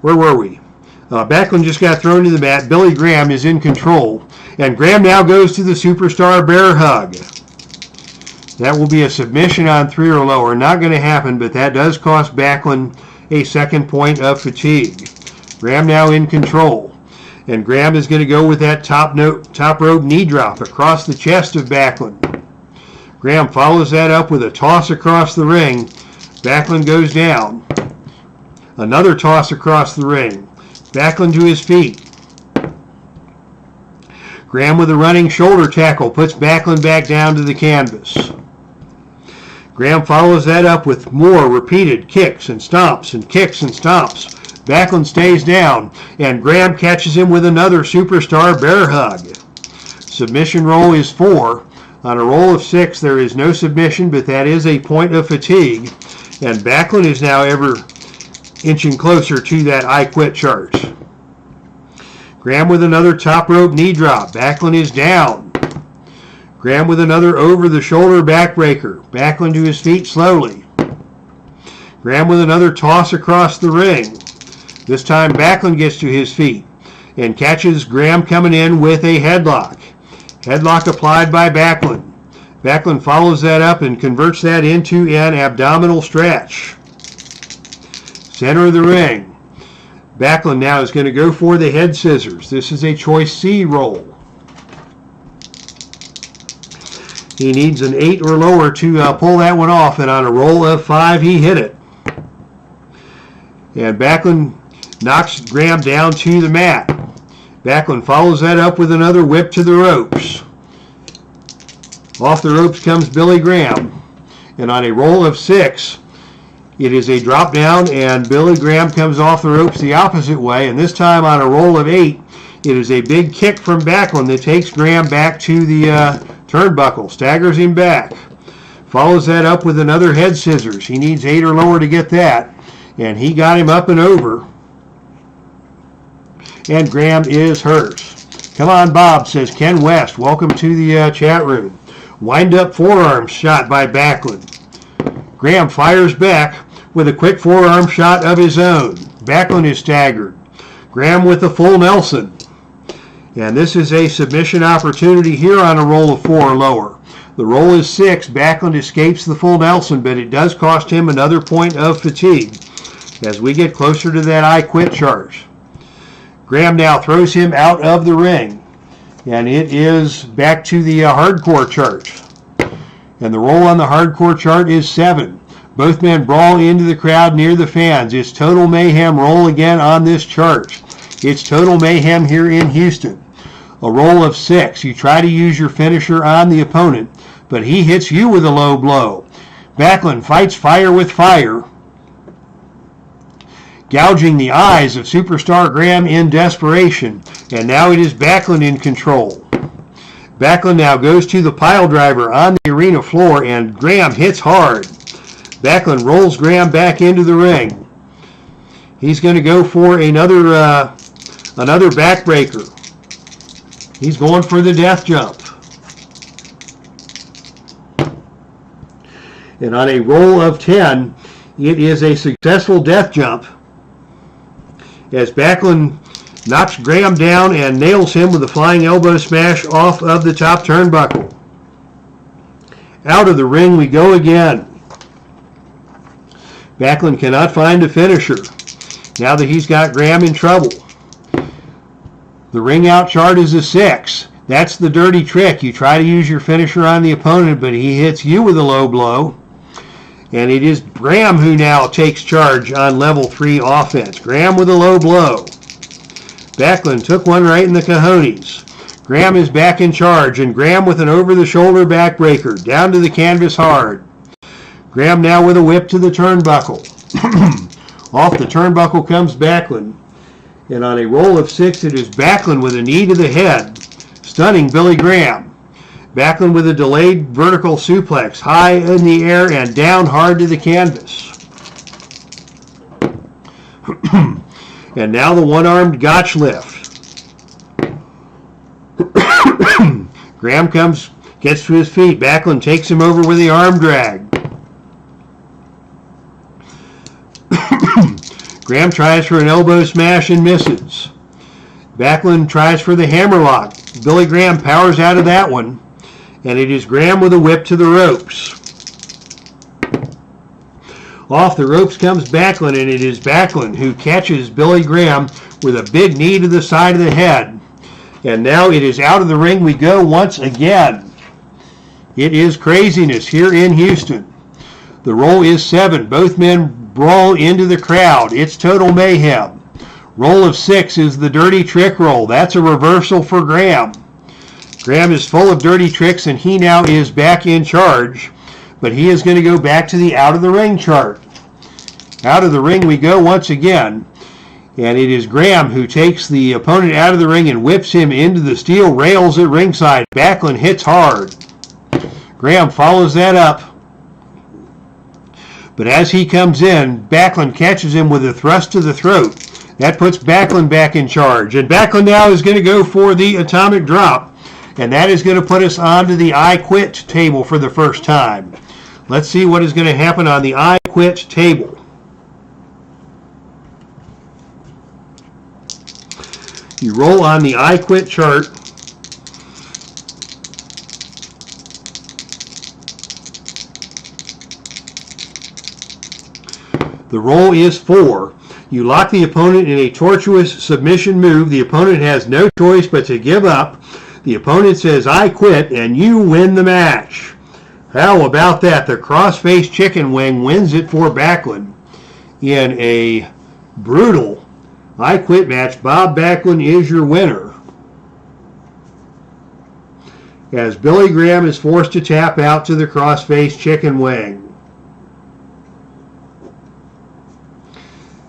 where were we? Backlund just got thrown to the mat. Billy Graham is in control. And Graham now goes to the Superstar Bear Hug. That will be a submission on 3 or lower. Not going to happen, but that does cost Backlund a second point of fatigue. Graham now in control. And Graham is going to go with that top rope knee drop across the chest of Backlund. Graham follows that up with a toss across the ring. Backlund goes down. Another toss across the ring. Backlund to his feet. Graham with a running shoulder tackle puts Backlund back down to the canvas. Graham follows that up with more repeated kicks and stomps and kicks and stomps. Backlund stays down, and Graham catches him with another superstar bear hug. Submission roll is 4. On a roll of 6, there is no submission, but that is a point of fatigue. And Backlund is now ever inching closer to that I quit chart. Graham with another top rope knee drop. Backlund is down. Graham with another over-the-shoulder backbreaker. Backlund to his feet slowly. Graham with another toss across the ring. This time Backlund gets to his feet and catches Graham coming in with a headlock. Headlock applied by Backlund. Backlund follows that up and converts that into an abdominal stretch. Center of the ring. Backlund now is going to go for the head scissors. This is a choice C roll. He needs an 8 or lower to pull that one off, and on a roll of 5, he hit it. And Backlund knocks Graham down to the mat. Backlund follows that up with another whip to the ropes. Off the ropes comes Billy Graham. And on a roll of 6, it is a drop down, and Billy Graham comes off the ropes the opposite way. And this time on a roll of 8, it is a big kick from Backlund that takes Graham back to the turnbuckle, staggers him back. Follows that up with another head scissors. He needs 8 or lower to get that. And he got him up and over. And Graham is hurt. Come on, Bob, says Ken West. Welcome to the chat room. Wind-up forearm shot by Backlund. Graham fires back with a quick forearm shot of his own. Backlund is staggered. Graham with a full Nelson. And this is a submission opportunity here on a roll of 4 or lower. The roll is 6. Backlund escapes the full Nelson, but it does cost him another point of fatigue as we get closer to that I quit charge. Graham now throws him out of the ring, and it is back to the hardcore chart. And the roll on the hardcore chart is 7. Both men brawl into the crowd near the fans. It's total mayhem roll again on this chart. It's total mayhem here in Houston. A roll of 6. You try to use your finisher on the opponent, but he hits you with a low blow. Backlund fights fire with fire, gouging the eyes of superstar Graham in desperation, and now it is Backlund in control. Backlund now goes to the pile driver on the arena floor, and Graham hits hard. Backlund rolls Graham back into the ring. He's going to go for another backbreaker. He's going for the death jump. And on a roll of 10, it is a successful death jump as Backlund knocks Graham down and nails him with a flying elbow smash off of the top turnbuckle. Out of the ring we go again. Backlund cannot find a finisher now that he's got Graham in trouble. The ring out chart is a 6. That's the dirty trick. You try to use your finisher on the opponent, but he hits you with a low blow. And it is Graham who now takes charge on level 3 offense. Graham with a low blow. Backlund took one right in the cojones. Graham is back in charge, and Graham with an over-the-shoulder backbreaker. Down to the canvas hard. Graham now with a whip to the turnbuckle. Off the turnbuckle comes Backlund. And on a roll of 6, it is Backlund with a knee to the head, stunning Billy Graham. Backlund with a delayed vertical suplex, high in the air and down hard to the canvas. And now the one-armed gotch lift. Graham gets to his feet. Backlund takes him over with the arm drag. Graham tries for an elbow smash and misses. Backlund tries for the hammerlock. Billy Graham powers out of that one. and it is Graham with a whip to the ropes. Off the ropes comes Backlund, and it is Backlund who catches Billy Graham with a big knee to the side of the head. And now it is out of the ring we go once again. It is craziness here in Houston. The roll is 7. Both men brawl into the crowd. It's total mayhem. Roll of 6 is the dirty trick roll. That's a reversal for Graham. Graham is full of dirty tricks, and he now is back in charge. But he is going to go back to the out of the ring chart. Out of the ring we go once again. And it is Graham who takes the opponent out of the ring and whips him into the steel rails at ringside. Backlund hits hard. Graham follows that up. But as he comes in, Backlund catches him with a thrust to the throat. That puts Backlund back in charge. And Backlund now is going to go for the atomic drop. And that is going to put us onto the I Quit table for the first time. Let's see what is going to happen on the I Quit table. You roll on the I Quit chart. The roll is 4. You lock the opponent in a tortuous submission move. The opponent has no choice but to give up. The opponent says, I quit, and you win the match. How about that? The cross-faced chicken wing wins it for Backlund in a brutal I Quit match. Bob Backlund is your winner, as Billy Graham is forced to tap out to the cross-faced chicken wing.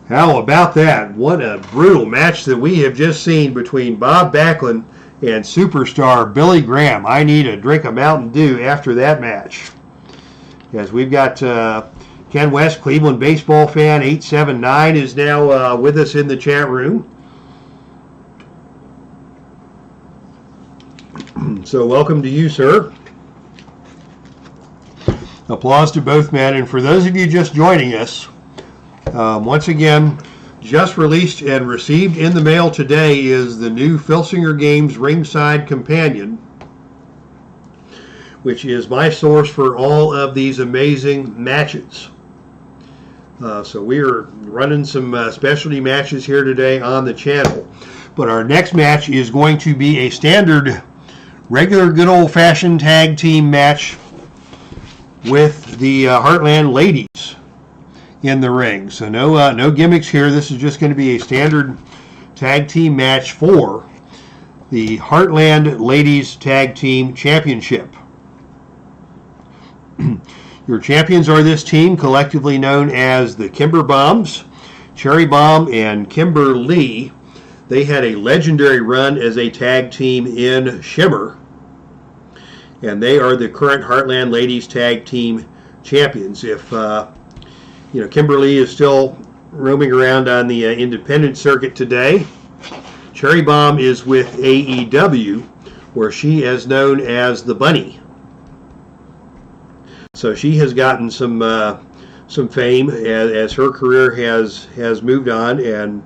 How about that? What a brutal match that we have just seen between Bob Backlund and superstar Billy Graham. I need a drink of Mountain Dew after that match. As we've got Ken West, Cleveland baseball fan, 879, is now with us in the chat room. So welcome to you, sir. Applause to both men. And for those of you just joining us, once again, just released and received in the mail today is the new Filsinger Games Ringside Companion, which is my source for all of these amazing matches. So we are running some specialty matches here today on the channel. But our next match is going to be a standard, regular, good old-fashioned tag team match with the Heartland ladies in the ring. So no gimmicks here. This is just going to be a standard tag team match for the Heartland Ladies Tag Team Championship. Your champions are this team, collectively known as the Kimber Bombs, Cherry Bomb, and Kimber Lee. They had a legendary run as a tag team in Shimmer, and they are the current Heartland Ladies Tag Team Champions. If Kimber Lee is still roaming around on the independent circuit today, Cherry Bomb is with AEW, where she is known as the Bunny. So she has gotten some fame as her career has moved on, and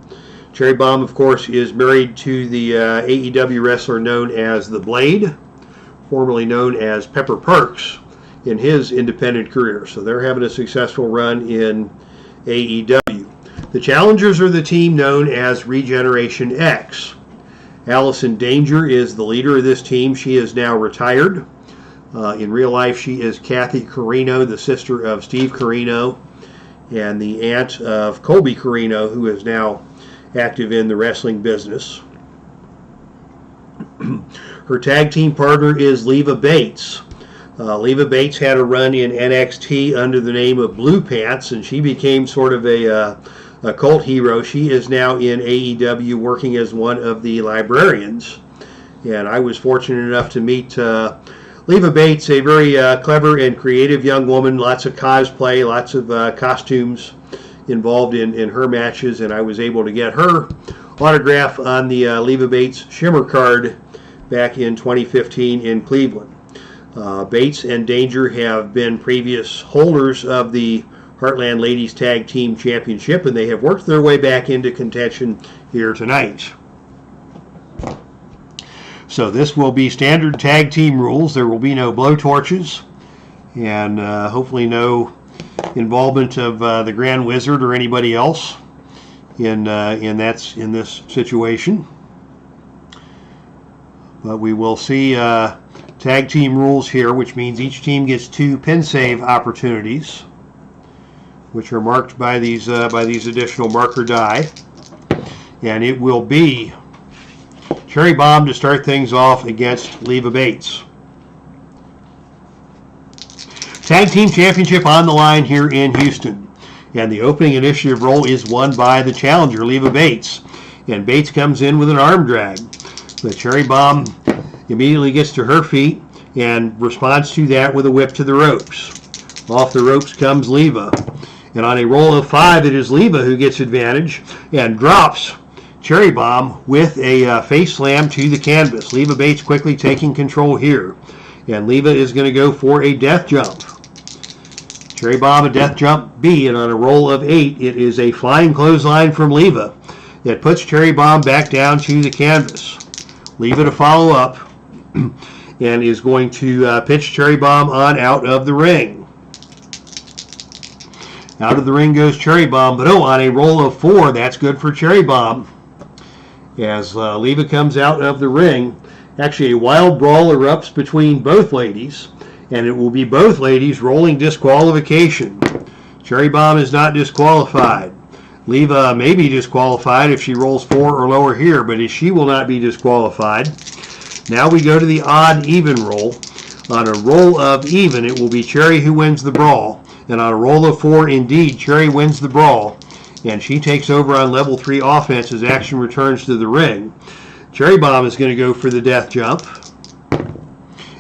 Cherry Bomb, of course, is married to the AEW wrestler known as The Blade, formerly known as Pepper Parks, in his independent career. So they're having a successful run in AEW. The challengers are the team known as Regeneration X. Allison Danger is the leader of this team. She is now retired. In real life, she is Kathy Carino, the sister of Steve Carino, and the aunt of Colby Carino, who is now active in the wrestling business. Her tag team partner is Leva Bates. Leva Bates had a run in NXT under the name of Blue Pants, and she became sort of a cult hero. She is now in AEW working as one of the librarians, and I was fortunate enough to meet Leva Bates, a very clever and creative young woman, lots of cosplay, lots of costumes involved in her matches, and I was able to get her autograph on the Leva Bates Shimmer card back in 2015 in Cleveland. Bates and Danger have been previous holders of the Heartland Ladies Tag Team Championship, and they have worked their way back into contention here tonight. So this will be standard tag team rules. There will be no blow torches, and hopefully no involvement of the Grand Wizard or anybody else in this situation. But we will see tag team rules here, which means each team gets 2 pin save opportunities, which are marked by these additional marker die, and it will be Cherry Bomb to start things off against Leva Bates. Tag Team Championship on the line here in Houston. And the opening initiative role is won by the challenger, Leva Bates. And Bates comes in with an arm drag. The Cherry Bomb immediately gets to her feet and responds to that with a whip to the ropes. Off the ropes comes Leva. And on a roll of 5, it is Leva who gets advantage and drops Cherry Bomb with a face slam to the canvas. Leva Bates quickly taking control here. And Leva is going to go for a death jump. Cherry Bomb, a death jump B, and on a roll of 8, it is a flying clothesline from Leva that puts Cherry Bomb back down to the canvas. Leva to follow up and is going to pitch Cherry Bomb on out of the ring. Out of the ring goes Cherry Bomb, but on a roll of 4, that's good for Cherry Bomb. As Leva comes out of the ring, actually a wild brawl erupts between both ladies, and it will be both ladies rolling disqualification. Cherry Bomb is not disqualified. Leva may be disqualified if she rolls 4 or lower here, but she will not be disqualified. Now we go to the odd even roll. On a roll of even, it will be Cherry who wins the brawl. And on a roll of 4, indeed, Cherry wins the brawl. And she takes over on level 3 offense as action returns to the ring. Cherry Bomb is going to go for the death jump.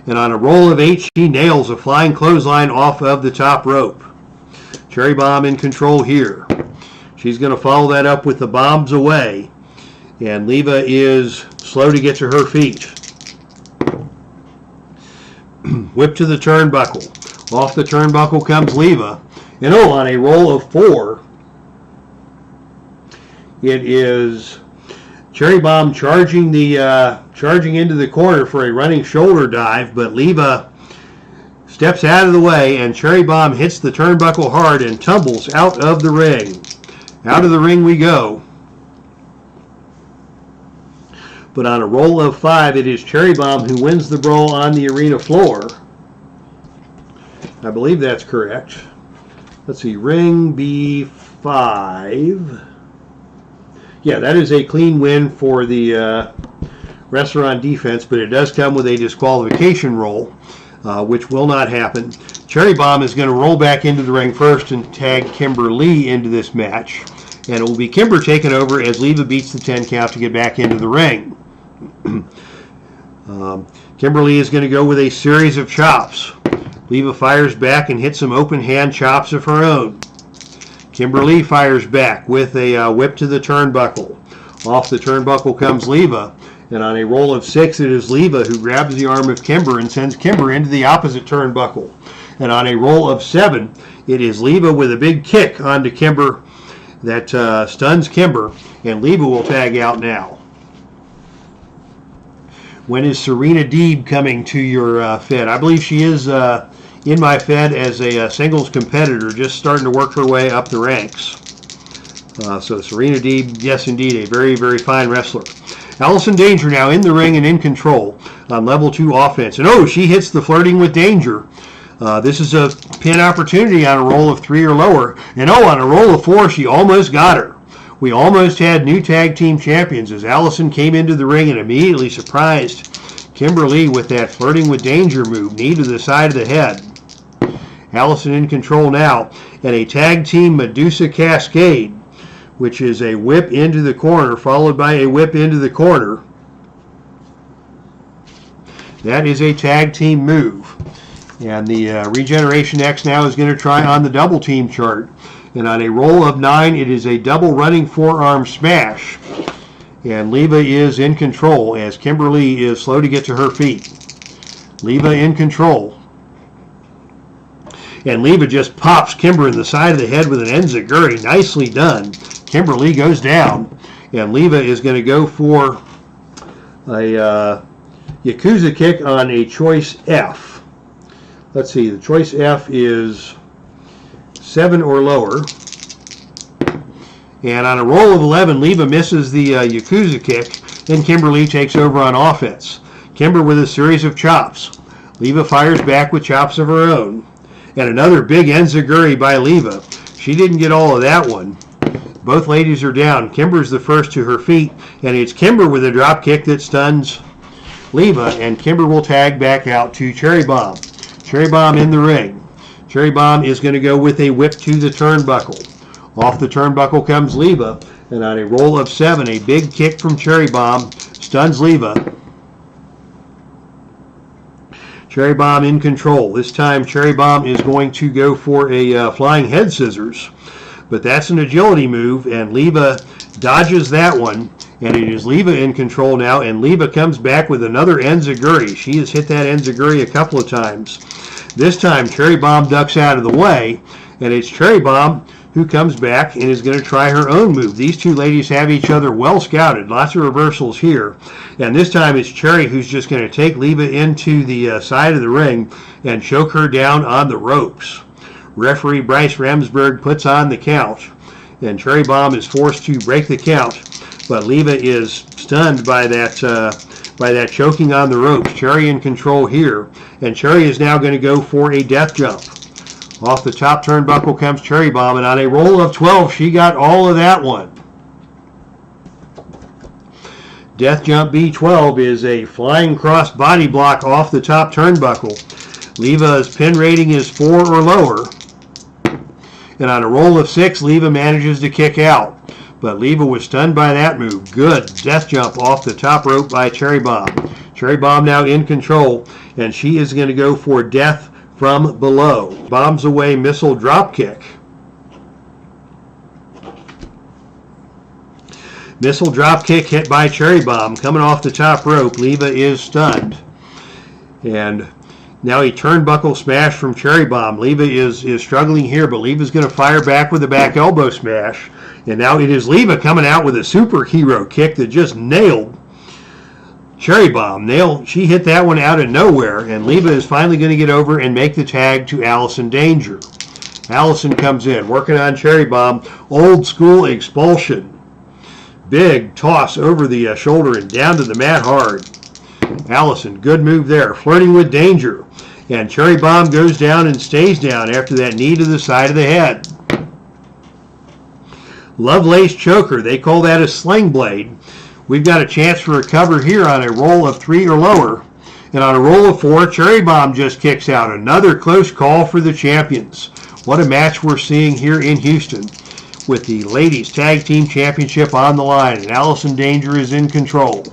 And on a roll of 8, she nails a flying clothesline off of the top rope. Cherry Bomb in control here. She's going to follow that up with the bombs away. And Leva is slow to get to her feet. Whip to the turnbuckle. Off the turnbuckle comes Leva. And on a roll of 4, it is Cherry Bomb charging into the corner for a running shoulder dive, but Leva steps out of the way, and Cherry Bomb hits the turnbuckle hard and tumbles out of the ring. Out of the ring we go. But on a roll of 5, it is Cherry Bomb who wins the brawl on the arena floor. I believe that's correct. Let's see, ring B5. Yeah, that is a clean win for the wrestler on defense, but it does come with a disqualification roll, which will not happen. Cherry Bomb is going to roll back into the ring first and tag Kimber Lee into this match. And it will be Kimber taking over as Leva beats the 10 count to get back into the ring. Kimber Lee is going to go with a series of chops. Leva fires back and hits some open hand chops of her own. Kimber Lee fires back with a whip to the turnbuckle. Off the turnbuckle comes Leva. And on a roll of 6, it is Leva who grabs the arm of Kimber and sends Kimber into the opposite turnbuckle. And on a roll of 7, it is Leva with a big kick onto Kimber that stuns Kimber. And Leva will tag out now. When is Serena Deeb coming to your Fed? I believe she is in my Fed as a singles competitor, just starting to work her way up the ranks. So Serena Deeb, yes indeed, a very, very fine wrestler. Allison Danger now in the ring and in control on level 2 offense. And she hits the flirting with danger. This is a pin opportunity on a roll of 3 or lower. And on a roll of 4, she almost got her. We almost had new tag team champions as Allison came into the ring and immediately surprised Kimber Lee with that flirting with danger move, knee to the side of the head. Allison in control now, and a tag team Medusa Cascade, which is a whip into the corner followed by a whip into the corner. That is a tag team move. And the Regeneration X now is going to try on the double team chart. And on a roll of 9, it is a double running forearm smash. And Leva is in control as Kimber Lee is slow to get to her feet. Leva in control. And Leva just pops Kimber in the side of the head with an enziguri. Nicely done. Kimber Lee goes down. And Leva is going to go for a Yakuza kick on a choice F. Let's see, the choice F is 7 or lower. And on a roll of 11, Leva misses the Yakuza kick, and Kimberly takes over on offense. Kimber with a series of chops. Leva fires back with chops of her own. And another big enziguri by Leva. She didn't get all of that one. Both ladies are down. Kimber's the first to her feet, and it's Kimber with a drop kick that stuns Leva, and Kimber will tag back out to Cherry Bomb. Cherry Bomb in the ring. Cherry Bomb is going to go with a whip to the turnbuckle. Off the turnbuckle comes Leva, and on a roll of 7, a big kick from Cherry Bomb stuns Leva. Cherry Bomb in control. This time Cherry Bomb is going to go for a flying head scissors, but that's an agility move, and Leva dodges that one, and it is Leva in control now, and Leva comes back with another enziguri. She has hit that enziguri a couple of times. This time Cherry Bomb ducks out of the way, and it's Cherry Bomb who comes back and is going to try her own move. These two ladies have each other well scouted. Lots of reversals here. And this time it's Cherry who's just going to take Leva into the side of the ring and choke her down on the ropes. Referee Bryce Remsburg puts on the count, and Cherry Bomb is forced to break the count, but Leva is stunned by that choking on the ropes. Cherry in control here, and Cherry is now going to go for a death jump. Off the top turnbuckle comes Cherry Bomb, and on a roll of 12, she got all of that one. Death Jump B12 is a flying cross body block off the top turnbuckle. Leva's pin rating is 4 or lower. And on a roll of 6, Leva manages to kick out. But Leva was stunned by that move. Good death jump off the top rope by Cherry Bomb. Cherry Bomb now in control, and she is going to go for death from below. Bombs away missile drop kick. Missile drop kick hit by Cherry Bomb coming off the top rope. Leva is stunned. And now a turnbuckle smash from Cherry Bomb. Leva is struggling here, but Leva's going to fire back with a back elbow smash. And now it is Leva coming out with a superhero kick that just nailed Cherry Bomb. She hit that one out of nowhere, and Leva is finally going to get over and make the tag to Allison Danger. Allison comes in, working on Cherry Bomb. Old school expulsion. Big toss over the shoulder and down to the mat hard. Allison, good move there. Flirting with Danger. And Cherry Bomb goes down and stays down after that knee to the side of the head. Lovelace choker. They call that a sling blade. We've got a chance for a cover here on a roll of 3 or lower. And on a roll of 4, Cherry Bomb just kicks out. Another close call for the champions. What a match we're seeing here in Houston with the Ladies Tag Team Championship on the line. And Allison Danger is in control.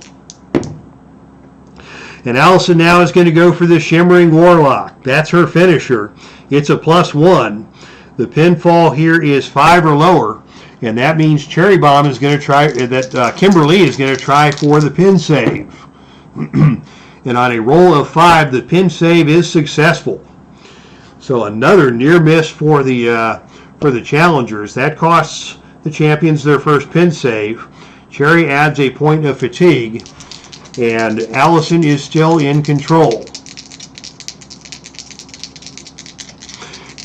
And Allison now is going to go for the Shimmering Warlock. That's her finisher. It's a +1. The pinfall here is 5 or lower. And that means Cherry Bomb is going to try, Kimberly is going to try for the pin save. And on a roll of 5, the pin save is successful. So another near miss for the challengers. That costs the champions their first pin save. Cherry adds a point of fatigue, and Allison is still in control.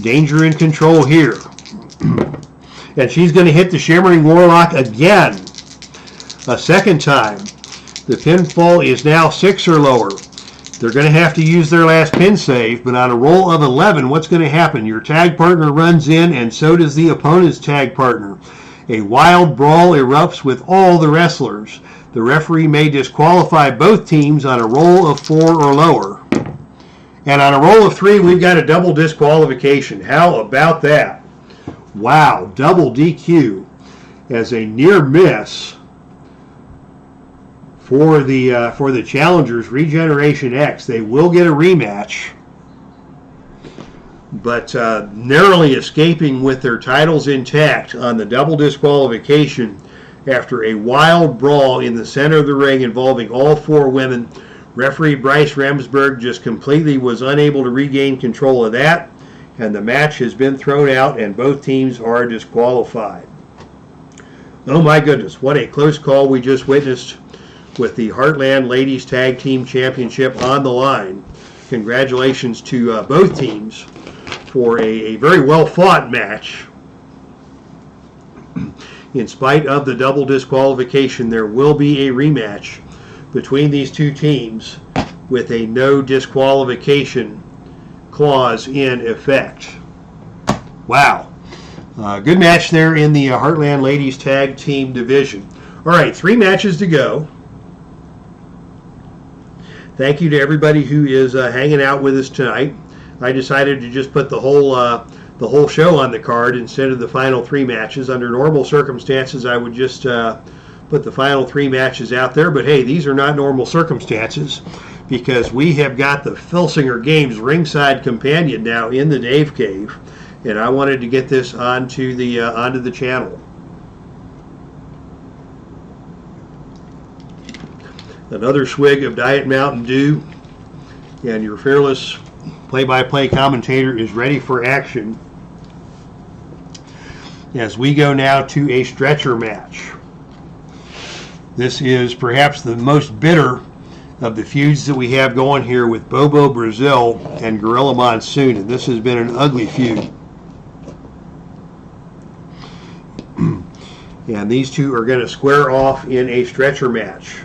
Danger in control here. And she's going to hit the Shimmering Warlock again. A second time. The pinfall is now 6 or lower. They're going to have to use their last pin save, but on a roll of 11, what's going to happen? Your tag partner runs in, and so does the opponent's tag partner. A wild brawl erupts with all the wrestlers. The referee may disqualify both teams on a roll of 4 or lower. And on a roll of 3, we've got a double disqualification. How about that? Wow, double DQ as a near miss for the challengers, Regeneration X. They will get a rematch, but narrowly escaping with their titles intact on the double disqualification after a wild brawl in the center of the ring involving all 4 women. Referee Bryce Remsburg just completely was unable to regain control of that, and the match has been thrown out and both teams are disqualified. Oh my goodness, what a close call we just witnessed with the Heartland Ladies Tag Team Championship on the line. Congratulations to both teams for a very well-fought match. In spite of the double disqualification, there will be a rematch between these two teams with a no disqualification clause in effect. Wow. Good match there in the Heartland Ladies Tag Team division. All right, 3 matches to go. Thank you to everybody who is hanging out with us tonight. I decided to just put the whole show on the card instead of the final 3 matches. Under normal circumstances, I would just put the final 3 matches out there. But hey, these are not normal circumstances because we have got the Filsinger Games Ringside Companion now in the Dave Cave, and I wanted to get this onto the channel. Another swig of Diet Mountain Dew, and your fearless play-by-play commentator is ready for action as we go now to a stretcher match. This is perhaps the most bitter of the feuds that we have going here with Bobo Brazil and Gorilla Monsoon, and this has been an ugly feud. And these two are going to square off in a stretcher match.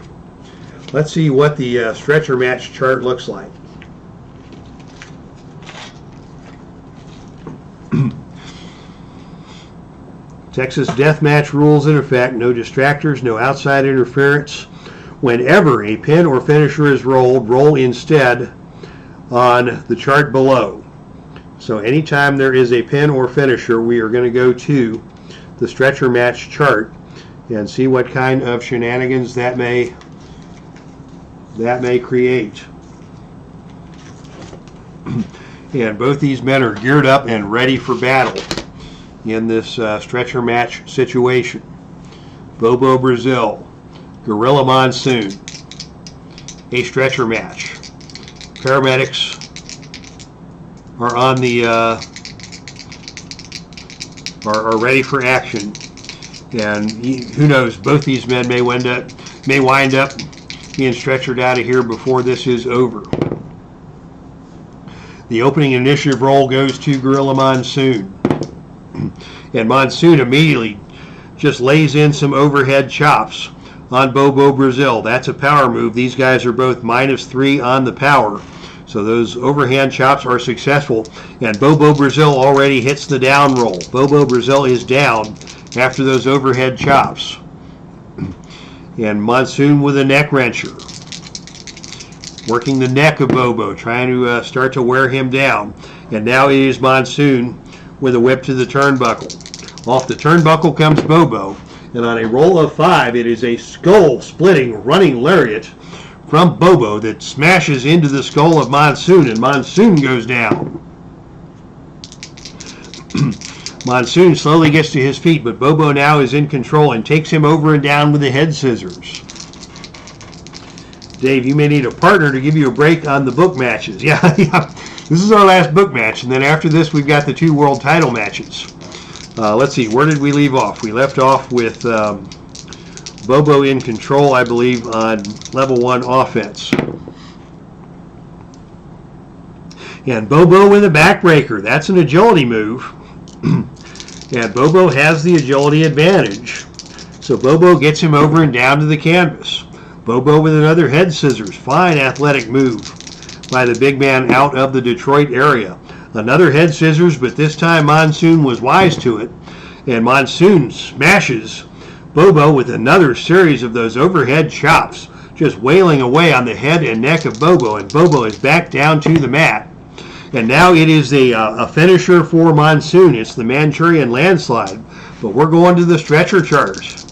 Let's see what the stretcher match chart looks like. Texas Deathmatch rules in effect. No distractors, no outside interference. Whenever a pin or finisher is rolled, roll instead on the chart below. So anytime there is a pin or finisher, we are going to go to the stretcher match chart and see what kind of shenanigans that may create. And both these men are geared up and ready for battle in this stretcher match situation. Bobo Brazil, Gorilla Monsoon, a stretcher match. Paramedics are on the are ready for action, and who knows, both these men may wind up being stretchered out of here before this is over. The opening initiative roll goes to Gorilla Monsoon, and Monsoon immediately just lays in some overhead chops on Bobo Brazil. That's a power move. These guys are both -3 on the power, so those overhand chops are successful, and Bobo Brazil already hits the down roll. Bobo Brazil is down after those overhead chops. And Monsoon with a neck wrencher, working the neck of Bobo, trying to start to wear him down. And now it is Monsoon with a whip to the turnbuckle. Off the turnbuckle comes Bobo, and on a roll of 5, it is a skull-splitting running lariat from Bobo that smashes into the skull of Monsoon, and Monsoon goes down. Monsoon slowly gets to his feet, but Bobo now is in control and takes him over and down with the head scissors. Dave, you may need a partner to give you a break on the book matches. Yeah. This is our last book match, and then after this we've got the 2 world title matches. Let's see, where did we leave off? We left off with Bobo in control, I believe, on level 1 offense. And Bobo with a backbreaker. That's an agility move. And Bobo has the agility advantage. So Bobo gets him over and down to the canvas. Bobo with another head scissors. Fine athletic move by the big man out of the Detroit area. Another head scissors, but this time Monsoon was wise to it. And Monsoon smashes Bobo with another series of those overhead chops, just wailing away on the head and neck of Bobo. And Bobo is back down to the mat. And now it is a finisher for Monsoon. It's the Manchurian landslide. But we're going to the stretcher charts.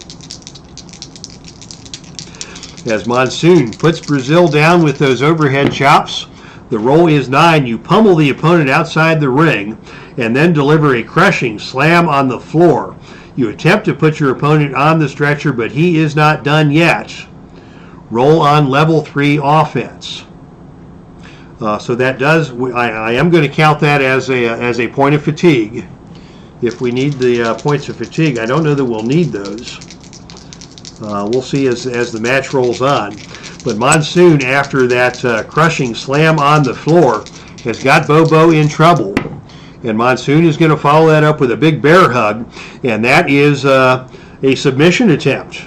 As Monsoon puts Brazil down with those overhead chops, the roll is 9. You pummel the opponent outside the ring and then deliver a crushing slam on the floor. You attempt to put your opponent on the stretcher, but he is not done yet. Roll on level 3 offense. So that does, I am going to count that as a point of fatigue. If we need the points of fatigue, I don't know that we'll need those. We'll see as the match rolls on. But Monsoon, after that crushing slam on the floor, has got Bobo in trouble. And Monsoon is going to follow that up with a big bear hug, and that is a submission attempt.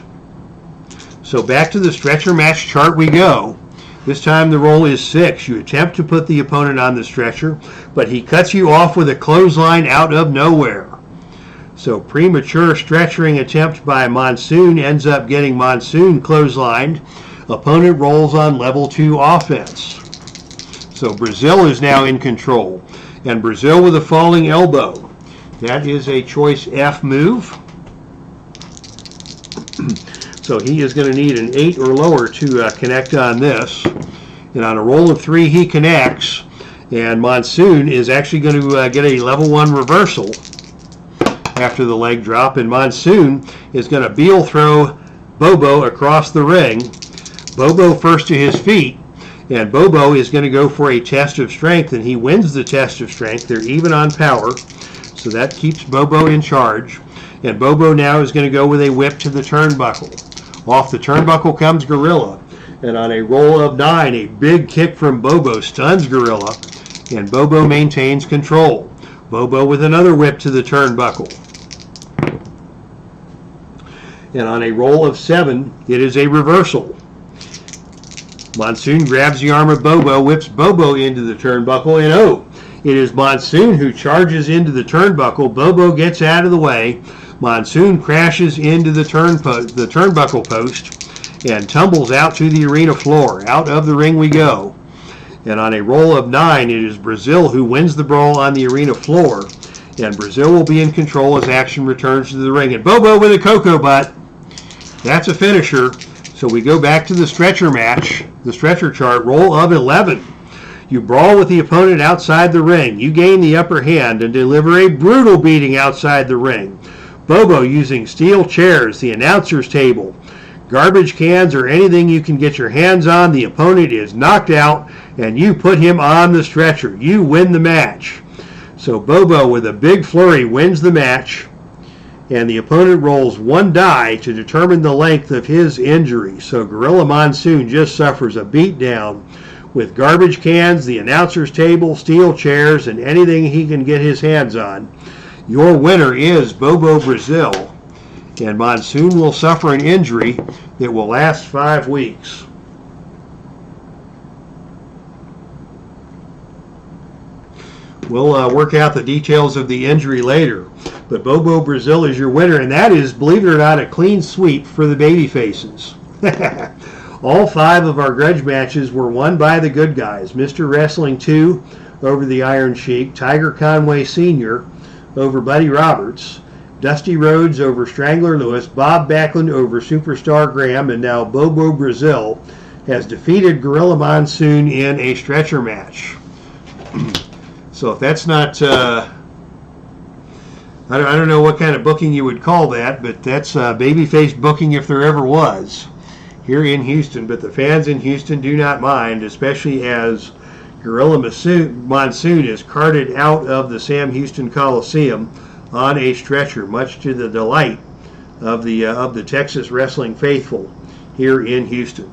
So back to the stretcher match chart we go. This time the roll is 6. You attempt to put the opponent on the stretcher, but he cuts you off with a clothesline out of nowhere. So premature stretchering attempt by Monsoon ends up getting Monsoon clotheslined. Opponent rolls on level 2 offense. So Brazil is now in control. And Brazil with a falling elbow. That is a choice F move. So he is going to need an 8 or lower to connect on this. And on a roll of 3, he connects. And Monsoon is actually going to get a level 1 reversal after the leg drop. And Monsoon is going to Beal throw Bobo across the ring. Bobo first to his feet. And Bobo is going to go for a test of strength, and he wins the test of strength. They're even on power, so that keeps Bobo in charge. And Bobo now is going to go with a whip to the turnbuckle. Off the turnbuckle comes Gorilla. And on a roll of 9, a big kick from Bobo stuns Gorilla, and Bobo maintains control. Bobo with another whip to the turnbuckle. And on a roll of 7, it is a reversal. Monsoon grabs the arm of Bobo, whips Bobo into the turnbuckle, and it is Monsoon who charges into the turnbuckle. Bobo gets out of the way. Monsoon crashes into the turnbuckle post and tumbles out to the arena floor. Out of the ring we go. And on a roll of 9, it is Brazil who wins the brawl on the arena floor. And Brazil will be in control as action returns to the ring. And Bobo with a cocoa butt. That's a finisher. So we go back to the stretcher match, the stretcher chart, roll of 11. You brawl with the opponent outside the ring. You gain the upper hand and deliver a brutal beating outside the ring. Bobo using steel chairs, the announcer's table, garbage cans, or anything you can get your hands on. The opponent is knocked out, and you put him on the stretcher. You win the match. So Bobo, with a big flurry, wins the match. And the opponent rolls 1 die to determine the length of his injury. So Gorilla Monsoon just suffers a beatdown with garbage cans, the announcer's table, steel chairs, and anything he can get his hands on. Your winner is Bobo Brazil. And Monsoon will suffer an injury that will last 5 weeks. We'll work out the details of the injury later. But Bobo Brazil is your winner, and that is, believe it or not, a clean sweep for the baby faces. All 5 of our grudge matches were won by the good guys. Mr. Wrestling 2 over the Iron Sheik, Tiger Conway Sr. over Buddy Roberts, Dusty Rhodes over Strangler Lewis, Bob Backlund over Superstar Graham, and now Bobo Brazil has defeated Gorilla Monsoon in a stretcher match. So if that's not... I don't know what kind of booking you would call that, but that's babyface booking if there ever was here in Houston. But the fans in Houston do not mind, especially as Gorilla Monsoon is carted out of the Sam Houston Coliseum on a stretcher, much to the delight of the Texas wrestling faithful here in Houston.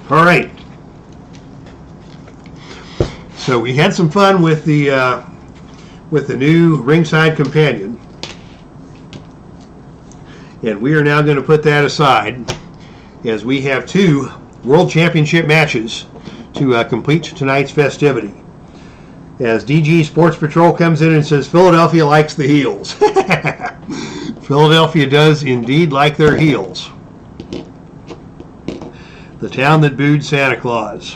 All right. So we had some fun with the new Ringside companion, and we are now going to put that aside as we have 2 World Championship matches to complete tonight's festivity. As DG Sports Patrol comes in and says Philadelphia likes the heels. Philadelphia does indeed like their heels. The town that booed Santa Claus.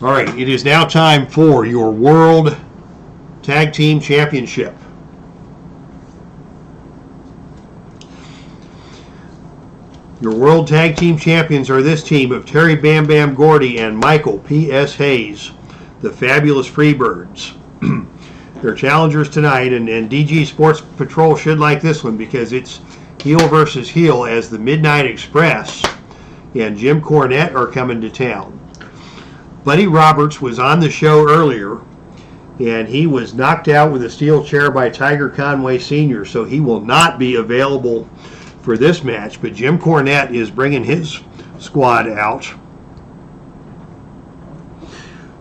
All right, it is now time for your World Tag Team Championship. Your World Tag Team Champions are this team of Terry Bam Bam Gordy and Michael P.S. Hayes, the fabulous Freebirds. They're challengers tonight, and DG Sports Patrol should like this one because it's heel versus heel, as the Midnight Express and Jim Cornette are coming to town. Buddy Roberts was on the show earlier, and he was knocked out with a steel chair by Tiger Conway Sr., so he will not be available for this match. But Jim Cornette is bringing his squad out.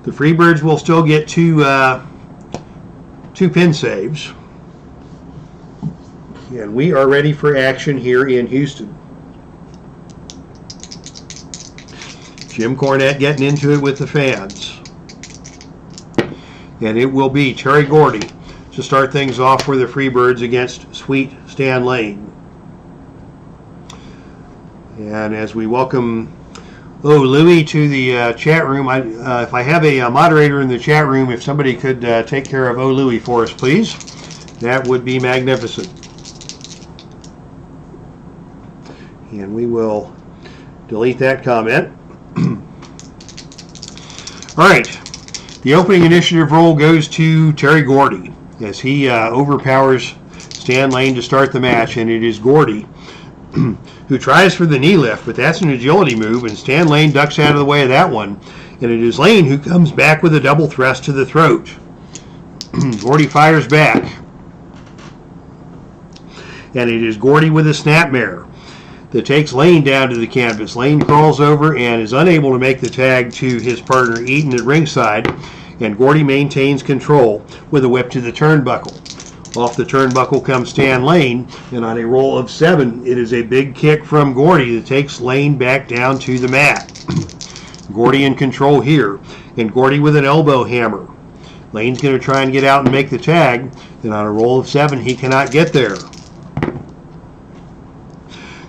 The Freebirds will still get two pin saves. And we are ready for action here in Houston. Jim Cornette getting into it with the fans. And it will be Terry Gordy to start things off for the Freebirds against Sweet Stan Lane. And as we welcome Louie to the chat room, if I have a moderator in the chat room, if somebody could take care of Louie for us, please, that would be magnificent. And we will delete that comment. All right, the opening initiative roll goes to Terry Gordy as he overpowers Stan Lane to start the match, and it is Gordy who tries for the knee lift, but that's an agility move, and Stan Lane ducks out of the way of that one, and it is Lane who comes back with a double thrust to the throat. Gordy fires back, and it is Gordy with a snapmare that takes Lane down to the canvas. Lane crawls over and is unable to make the tag to his partner Eaton at ringside, and Gordy maintains control with a whip to the turnbuckle. Off the turnbuckle comes Stan Lane, and on a roll of 7, it is a big kick from Gordy that takes Lane back down to the mat. Gordy in control here, and Gordy with an elbow hammer. Lane's going to try and get out and make the tag, and on a roll of 7, he cannot get there.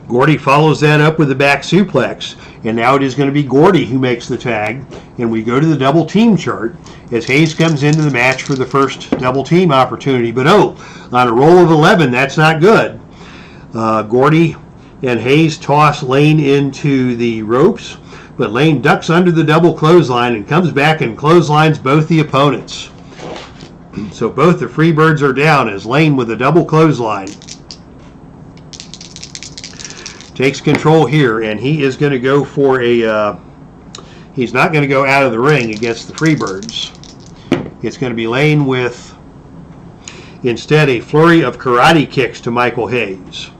Gordy follows that up with a back suplex, and now it is going to be Gordy who makes the tag, and we go to the double team chart as Hayes comes into the match for the first double team opportunity. But on a roll of 11, that's not good. Gordy and Hayes toss Lane into the ropes, but Lane ducks under the double clothesline and comes back and clotheslines both the opponents. So both the Freebirds are down as Lane with a double clothesline takes control here, and he is going to go for he's not going to go out of the ring against the Freebirds. It's going to be Lane with, instead, a flurry of karate kicks to Michael Hayes.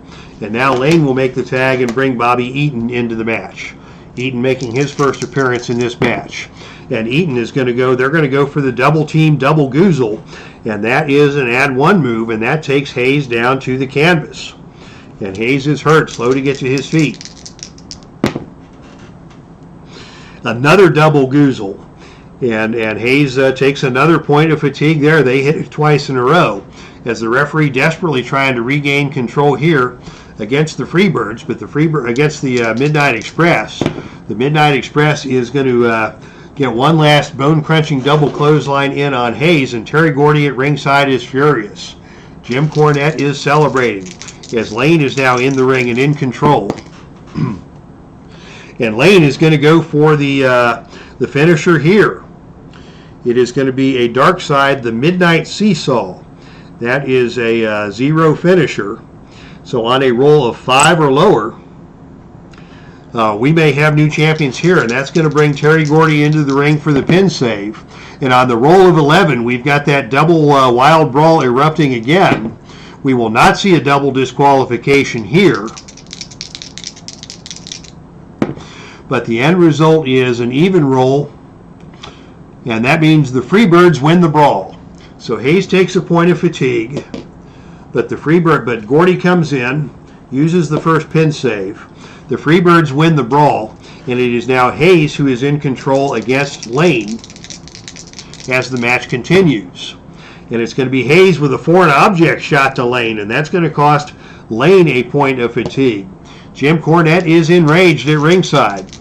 And now Lane will make the tag and bring Bobby Eaton into the match. Eaton making his first appearance in this match. And Eaton is going to go, they're going to go for the double team, double goozle. And that is an add 1 move, and that takes Hayes down to the canvas. And Hayes is hurt, slow to get to his feet. Another double goozle. And Hayes takes another point of fatigue there. They hit it twice in a row as the referee desperately trying to regain control here against the Freebirds, but against the Midnight Express. The Midnight Express is going to get one last bone-crunching double clothesline in on Hayes, and Terry Gordy at ringside is furious. Jim Cornette is celebrating as Lane is now in the ring and in control. And Lane is going to go for the finisher here. It is going to be a Dark Side, the Midnight Seesaw. That is a 0 finisher. So on a roll of 5 or lower, we may have new champions here, and that's going to bring Terry Gordy into the ring for the pin save. And on the roll of 11, we've got that double wild brawl erupting again. We will not see a double disqualification here. But the end result is an even roll, and that means the Freebirds win the brawl. So Hayes takes a point of fatigue, but Gordy comes in, uses the first pin save. The Freebirds win the brawl, and it is now Hayes who is in control against Lane as the match continues. And it's going to be Hayes with a foreign object shot to Lane, and that's going to cost Lane a point of fatigue. Jim Cornette is enraged at ringside.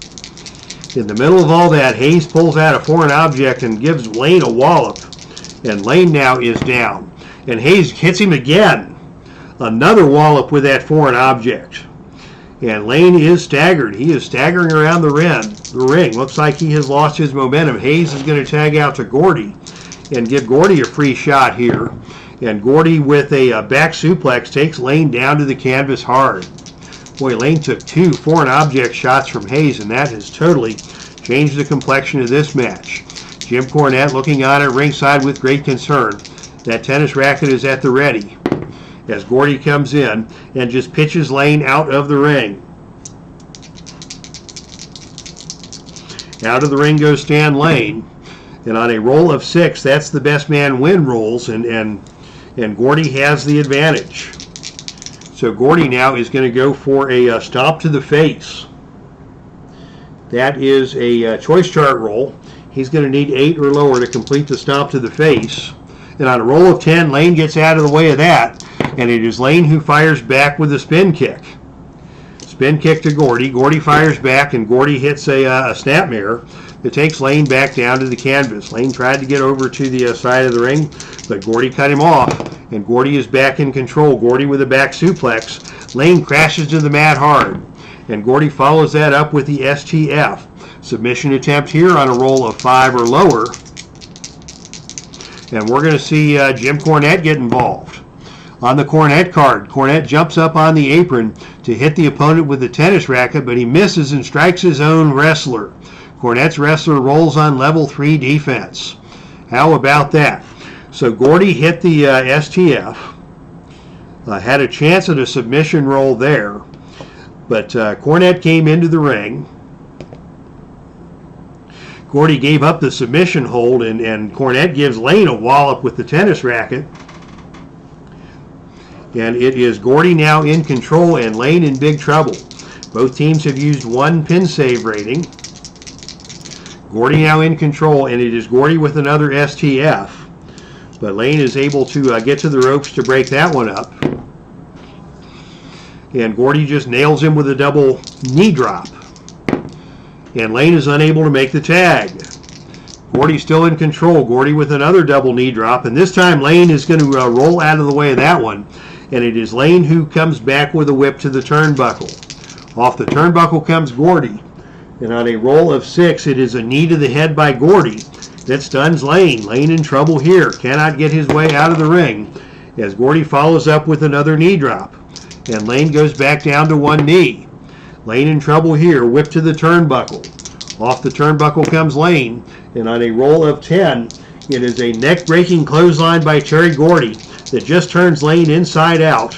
In the middle of all that, Hayes pulls out a foreign object and gives Lane a wallop, and Lane now is down. And Hayes hits him again. Another wallop with that foreign object. And Lane is staggered. He is staggering around the ring. Looks like he has lost his momentum. Hayes is going to tag out to Gordy and give Gordy a free shot here. And Gordy with a back suplex takes Lane down to the canvas hard. Boy, Lane took 2 foreign object shots from Hayes, and that has totally changed the complexion of this match. Jim Cornette looking on at ringside with great concern. That tennis racket is at the ready as Gordy comes in and just pitches Lane out of the ring. Out of the ring goes Stan Lane. And on a roll of 6, that's the best man win rolls, and Gordy has the advantage. So Gordy now is going to go for a stomp to the face. That is a choice chart roll. He's going to need 8 or lower to complete the stomp to the face. And on a roll of 10, Lane gets out of the way of that, and it is Lane who fires back with a spin kick. Spin kick to Gordy. Gordy fires back, and Gordy hits a snapmare that takes Lane back down to the canvas. Lane tried to get over to the side of the ring, but Gordy cut him off, and Gordy is back in control. Gordy with a back suplex. Lane crashes to the mat hard, and Gordy follows that up with the STF. Submission attempt here on a roll of 5 or lower, and we're going to see Jim Cornette get involved. On the Cornette card, Cornette jumps up on the apron to hit the opponent with the tennis racket, but he misses and strikes his own wrestler. Cornette's wrestler rolls on level 3 defense. How about that? So Gordy hit the STF, had a chance at a submission roll there, but Cornette came into the ring. Gordy gave up the submission hold, and Cornette gives Lane a wallop with the tennis racket. And it is Gordy now in control and Lane in big trouble. Both teams have used 1 pin save rating. Gordy now in control, and it is Gordy with another STF. But Lane is able to get to the ropes to break that one up. And Gordy just nails him with a double knee drop. And Lane is unable to make the tag. Gordy's still in control. Gordy with another double knee drop. And this time Lane is going to roll out of the way of that one. And it is Lane who comes back with a whip to the turnbuckle. Off the turnbuckle comes Gordy. And on a roll of 6, it is a knee to the head by Gordy that stuns Lane. Lane in trouble here. Cannot get his way out of the ring as Gordy follows up with another knee drop. And Lane goes back down to 1 knee. Lane in trouble here. Whip to the turnbuckle. Off the turnbuckle comes Lane. And on a roll of 10, it is a neck-breaking clothesline by Terry Gordy that just turns Lane inside out.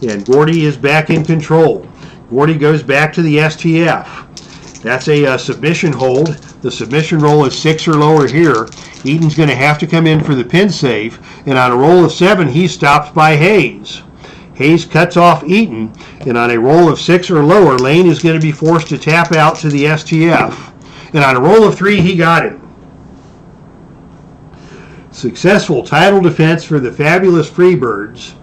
And Gordy is back in control. Gordy goes back to the STF. That's a submission hold. The submission roll is 6 or lower here. Eaton's going to have to come in for the pin save. And on a roll of 7, he's stopped by Hayes. Hayes cuts off Eaton. And on a roll of 6 or lower, Lane is going to be forced to tap out to the STF. And on a roll of 3, he got him. Successful title defense for the fabulous Freebirds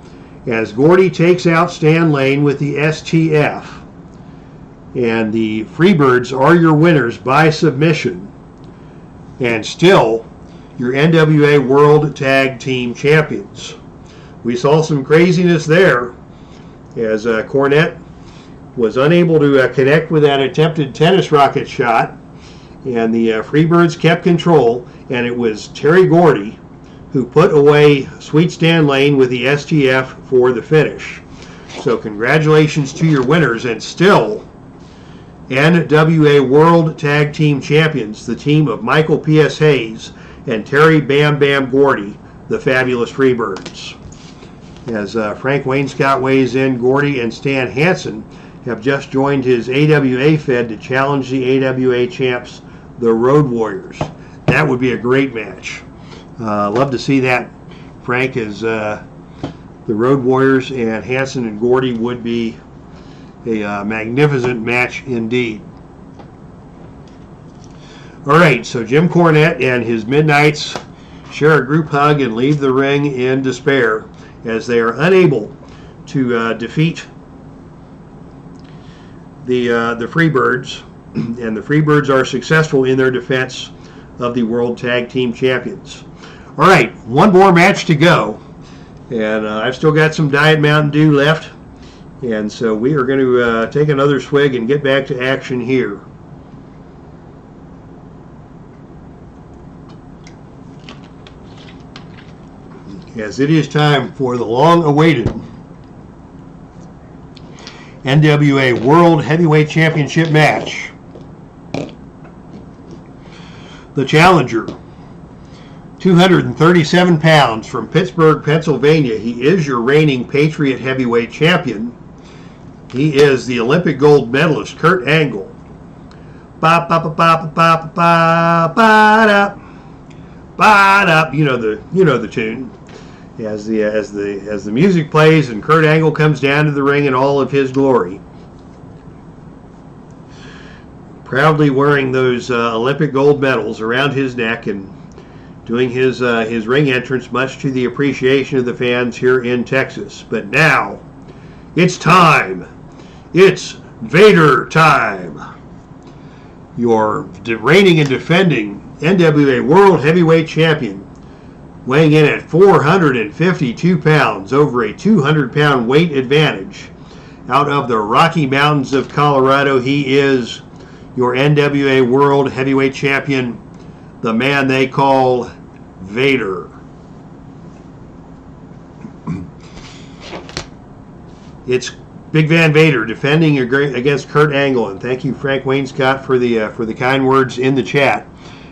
as Gordy takes out Stan Lane with the STF. And the Freebirds are your winners by submission. And still your NWA World Tag Team Champions. We saw some craziness there as Cornette was unable to connect with that attempted tennis rocket shot. And the Freebirds kept control, and it was Terry Gordy who put away Sweet Stan Lane with the STF for the finish. So congratulations to your winners, and still NWA World Tag Team Champions, the team of Michael P.S. Hayes and Terry Bam Bam Gordy, the fabulous Freebirds. As Frank Wainscott weighs in, Gordy and Stan Hansen have just joined his AWA Fed to challenge the AWA champs, the Road Warriors. That would be a great match. Love to see that, Frank, as the Road Warriors and Hansen and Gordy would be a magnificent match indeed. All right, so Jim Cornette and his Midnights share a group hug and leave the ring in despair as they are unable to defeat the Freebirds, and the Freebirds are successful in their defense of the World Tag Team Champions. All right, one more match to go, and I've still got some Diet Mountain Dew left, and so we are going to take another swig and get back to action here. As it is time for the long-awaited NWA World Heavyweight Championship match. The challenger 237 pounds from Pittsburgh, Pennsylvania. He is your reigning Patriot heavyweight champion. He is the Olympic gold medalist, Kurt Angle. Ba ba ba ba ba ba ba ba. You know the tune. As the music plays and Kurt Angle comes down to the ring in all of his glory, proudly wearing those Olympic gold medals around his neck and doing his ring entrance, much to the appreciation of the fans here in Texas. But now, it's time. It's Vader time. Your reigning and defending NWA World Heavyweight Champion, weighing in at 452 pounds, over a 200-pound weight advantage. Out of the Rocky Mountains of Colorado, he is your NWA World Heavyweight Champion, the man they call Vader. It's Big Van Vader defending against Kurt Angle, and thank you, Frank Wainscott, for the kind words in the chat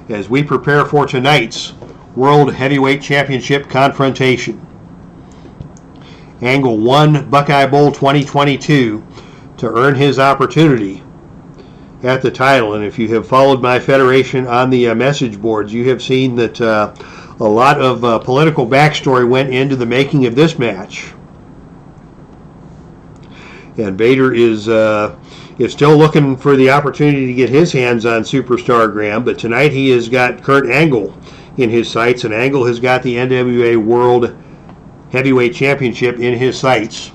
as we prepare for tonight's World Heavyweight Championship confrontation. Angle won Buckeye Bowl 2022 to earn his opportunity at the title, and if you have followed my federation on the message boards, you have seen that a lot of political backstory went into the making of this match. And Vader is still looking for the opportunity to get his hands on Superstar Graham, but tonight he has got Kurt Angle in his sights, and Angle has got the NWA World Heavyweight Championship in his sights.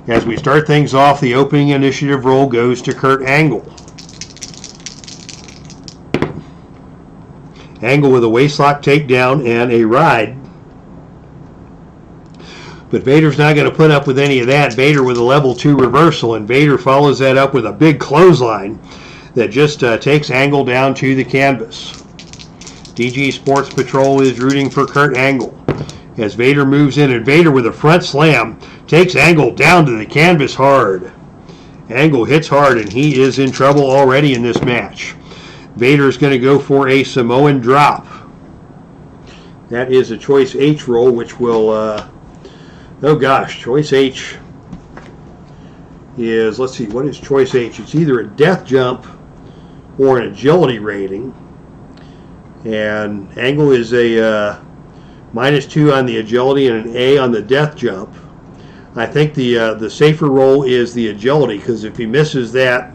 As we start things off, the opening initiative roll goes to Kurt Angle. Angle with a waistlock takedown and a ride. But Vader's not going to put up with any of that. Vader with a level 2 reversal, and Vader follows that up with a big clothesline that just takes Angle down to the canvas. DG Sports Patrol is rooting for Kurt Angle as Vader moves in, and Vader with a front slam takes Angle down to the canvas hard. Angle hits hard, and he is in trouble already in this match. Vader is going to go for a Samoan drop. That is a Choice H roll, which will, oh gosh, Choice H is, let's see, what is Choice H? It's either a death jump or an agility rating. And Angle is a -2 on the agility and an A on the death jump. I think the safer roll is the agility, because if he misses that,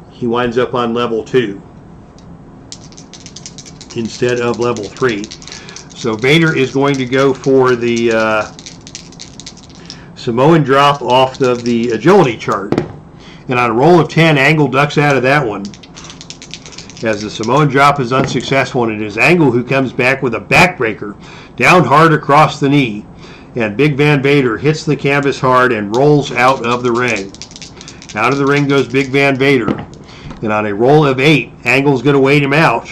he winds up on level 2 instead of level 3. So Vader is going to go for the Samoan drop off of the agility chart. And on a roll of 10, Angle ducks out of that one, as the Samoan drop is unsuccessful, and it is Angle who comes back with a backbreaker down hard across the knee, and Big Van Vader hits the canvas hard and rolls out of the ring. Out of the ring goes Big Van Vader, and on a roll of 8, Angle's going to wait him out,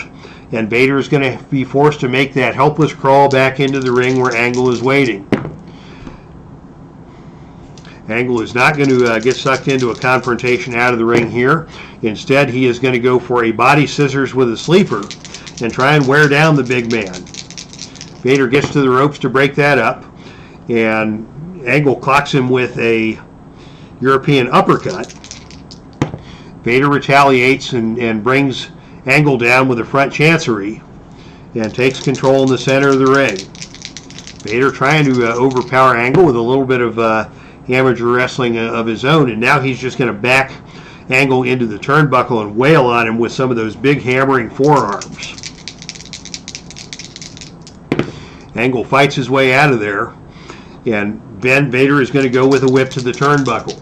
and Vader is going to be forced to make that helpless crawl back into the ring where Angle is waiting. Angle is not going to get sucked into a confrontation out of the ring here. Instead, he is going to go for a body scissors with a sleeper and try and wear down the big man. Vader gets to the ropes to break that up, and Angle clocks him with a European uppercut. Vader retaliates and brings Angle down with a front chancery and takes control in the center of the ring. Vader trying to overpower Angle with a little bit of amateur wrestling of his own, and now he's just going to back Angle into the turnbuckle and wail on him with some of those big hammering forearms. Angle fights his way out of there, and Vader is going to go with a whip to the turnbuckle.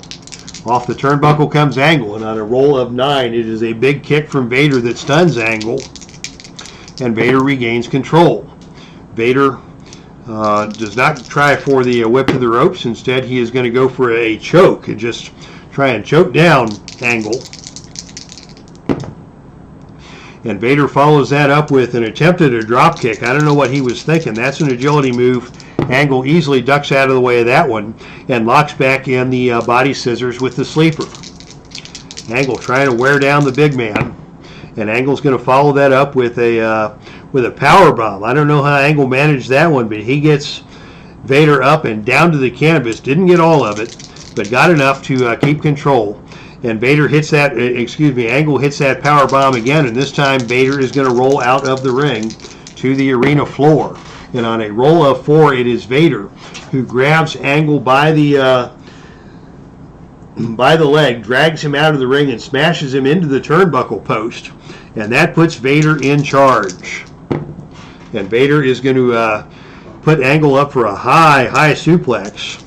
Off the turnbuckle comes Angle, and on a roll of 9, it is a big kick from Vader that stuns Angle, and Vader regains control. Vader does not try for the whip to the ropes. Instead, he is going to go for a choke and just try and choke down Angle. And Vader follows that up with an attempt at a drop kick. I don't know what he was thinking. That's an agility move. Angle easily ducks out of the way of that one and locks back in the body scissors with the sleeper. Angle trying to wear down the big man. And Angle's going to follow that up with a with a power bomb. I don't know how Angle managed that one, but he gets Vader up and down to the canvas. Didn't get all of it, but got enough to keep control. And Vader hits that, Angle hits that power bomb again, and this time Vader is going to roll out of the ring to the arena floor. And on a roll of 4, it is Vader who grabs Angle by the leg, drags him out of the ring, and smashes him into the turnbuckle post. And that puts Vader in charge. And Vader is going to put Angle up for a high suplex.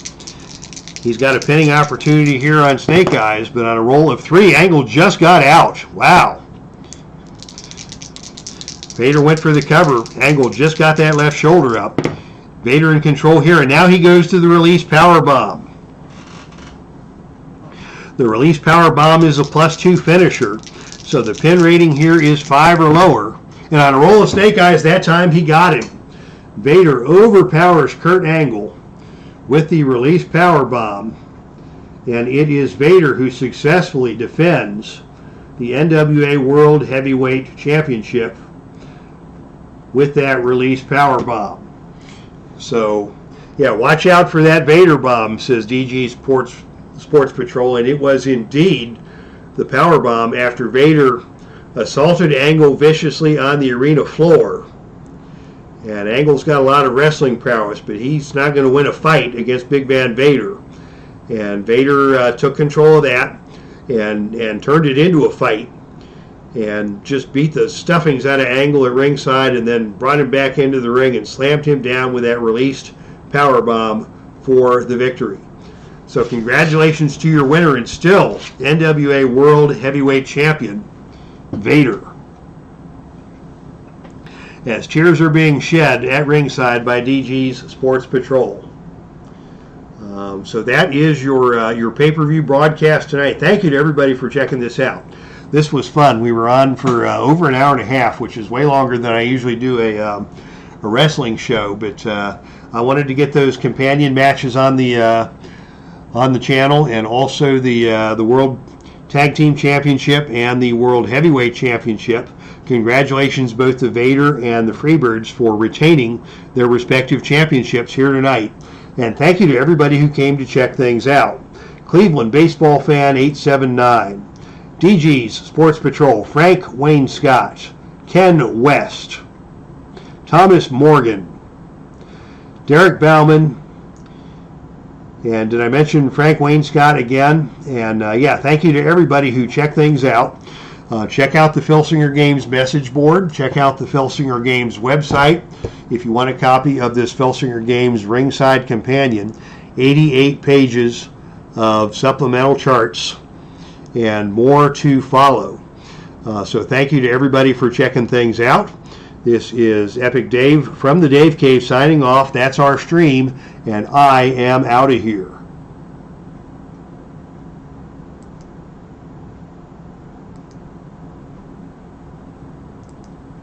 He's got a pinning opportunity here on Snake Eyes, but on a roll of 3, Angle just got out. Wow. Vader went for the cover. Angle just got that left shoulder up. Vader in control here, and now he goes to the release power bomb. The release power bomb is a +2 finisher, so the pin rating here is 5 or lower. And on a roll of Snake Eyes, that time he got him. Vader overpowers Kurt Angle with the release power bomb, and it is Vader who successfully defends the NWA World Heavyweight Championship with that release power bomb. So, yeah, watch out for that Vader bomb, says DG Sports Patrol, and it was indeed the power bomb after Vader assaulted Angle viciously on the arena floor. And Angle's got a lot of wrestling prowess, but he's not going to win a fight against Big Man Vader. And Vader took control of that and turned it into a fight and just beat the stuffings out of Angle at ringside, and then brought him back into the ring and slammed him down with that released power bomb for the victory. So congratulations to your winner and still NWA World Heavyweight Champion, Vader. As cheers are being shed at ringside by DG's Sports Patrol. So that is your pay-per-view broadcast tonight. Thank you to everybody for checking this out. This was fun. We were on for over an hour and a half, which is way longer than I usually do a wrestling show. But I wanted to get those companion matches on the channel, and also the World Tag Team Championship and the World Heavyweight Championship. Congratulations both to Vader and the Freebirds for retaining their respective championships here tonight. And thank you to everybody who came to check things out. Cleveland Baseball Fan 879. DG's Sports Patrol, Frank Wayne Scott, Ken West, Thomas Morgan, Derek Bauman, and did I mention Frank Wayne Scott again? And yeah, thank you to everybody who checked things out. Check out the Filsinger Games message board. Check out the Filsinger Games website if you want a copy of this Filsinger Games Ringside Companion. 88 pages of supplemental charts and more to follow. So thank you to everybody for checking things out. This is Epic Dave from the Dave Cave signing off. That's our stream, and I am out of here.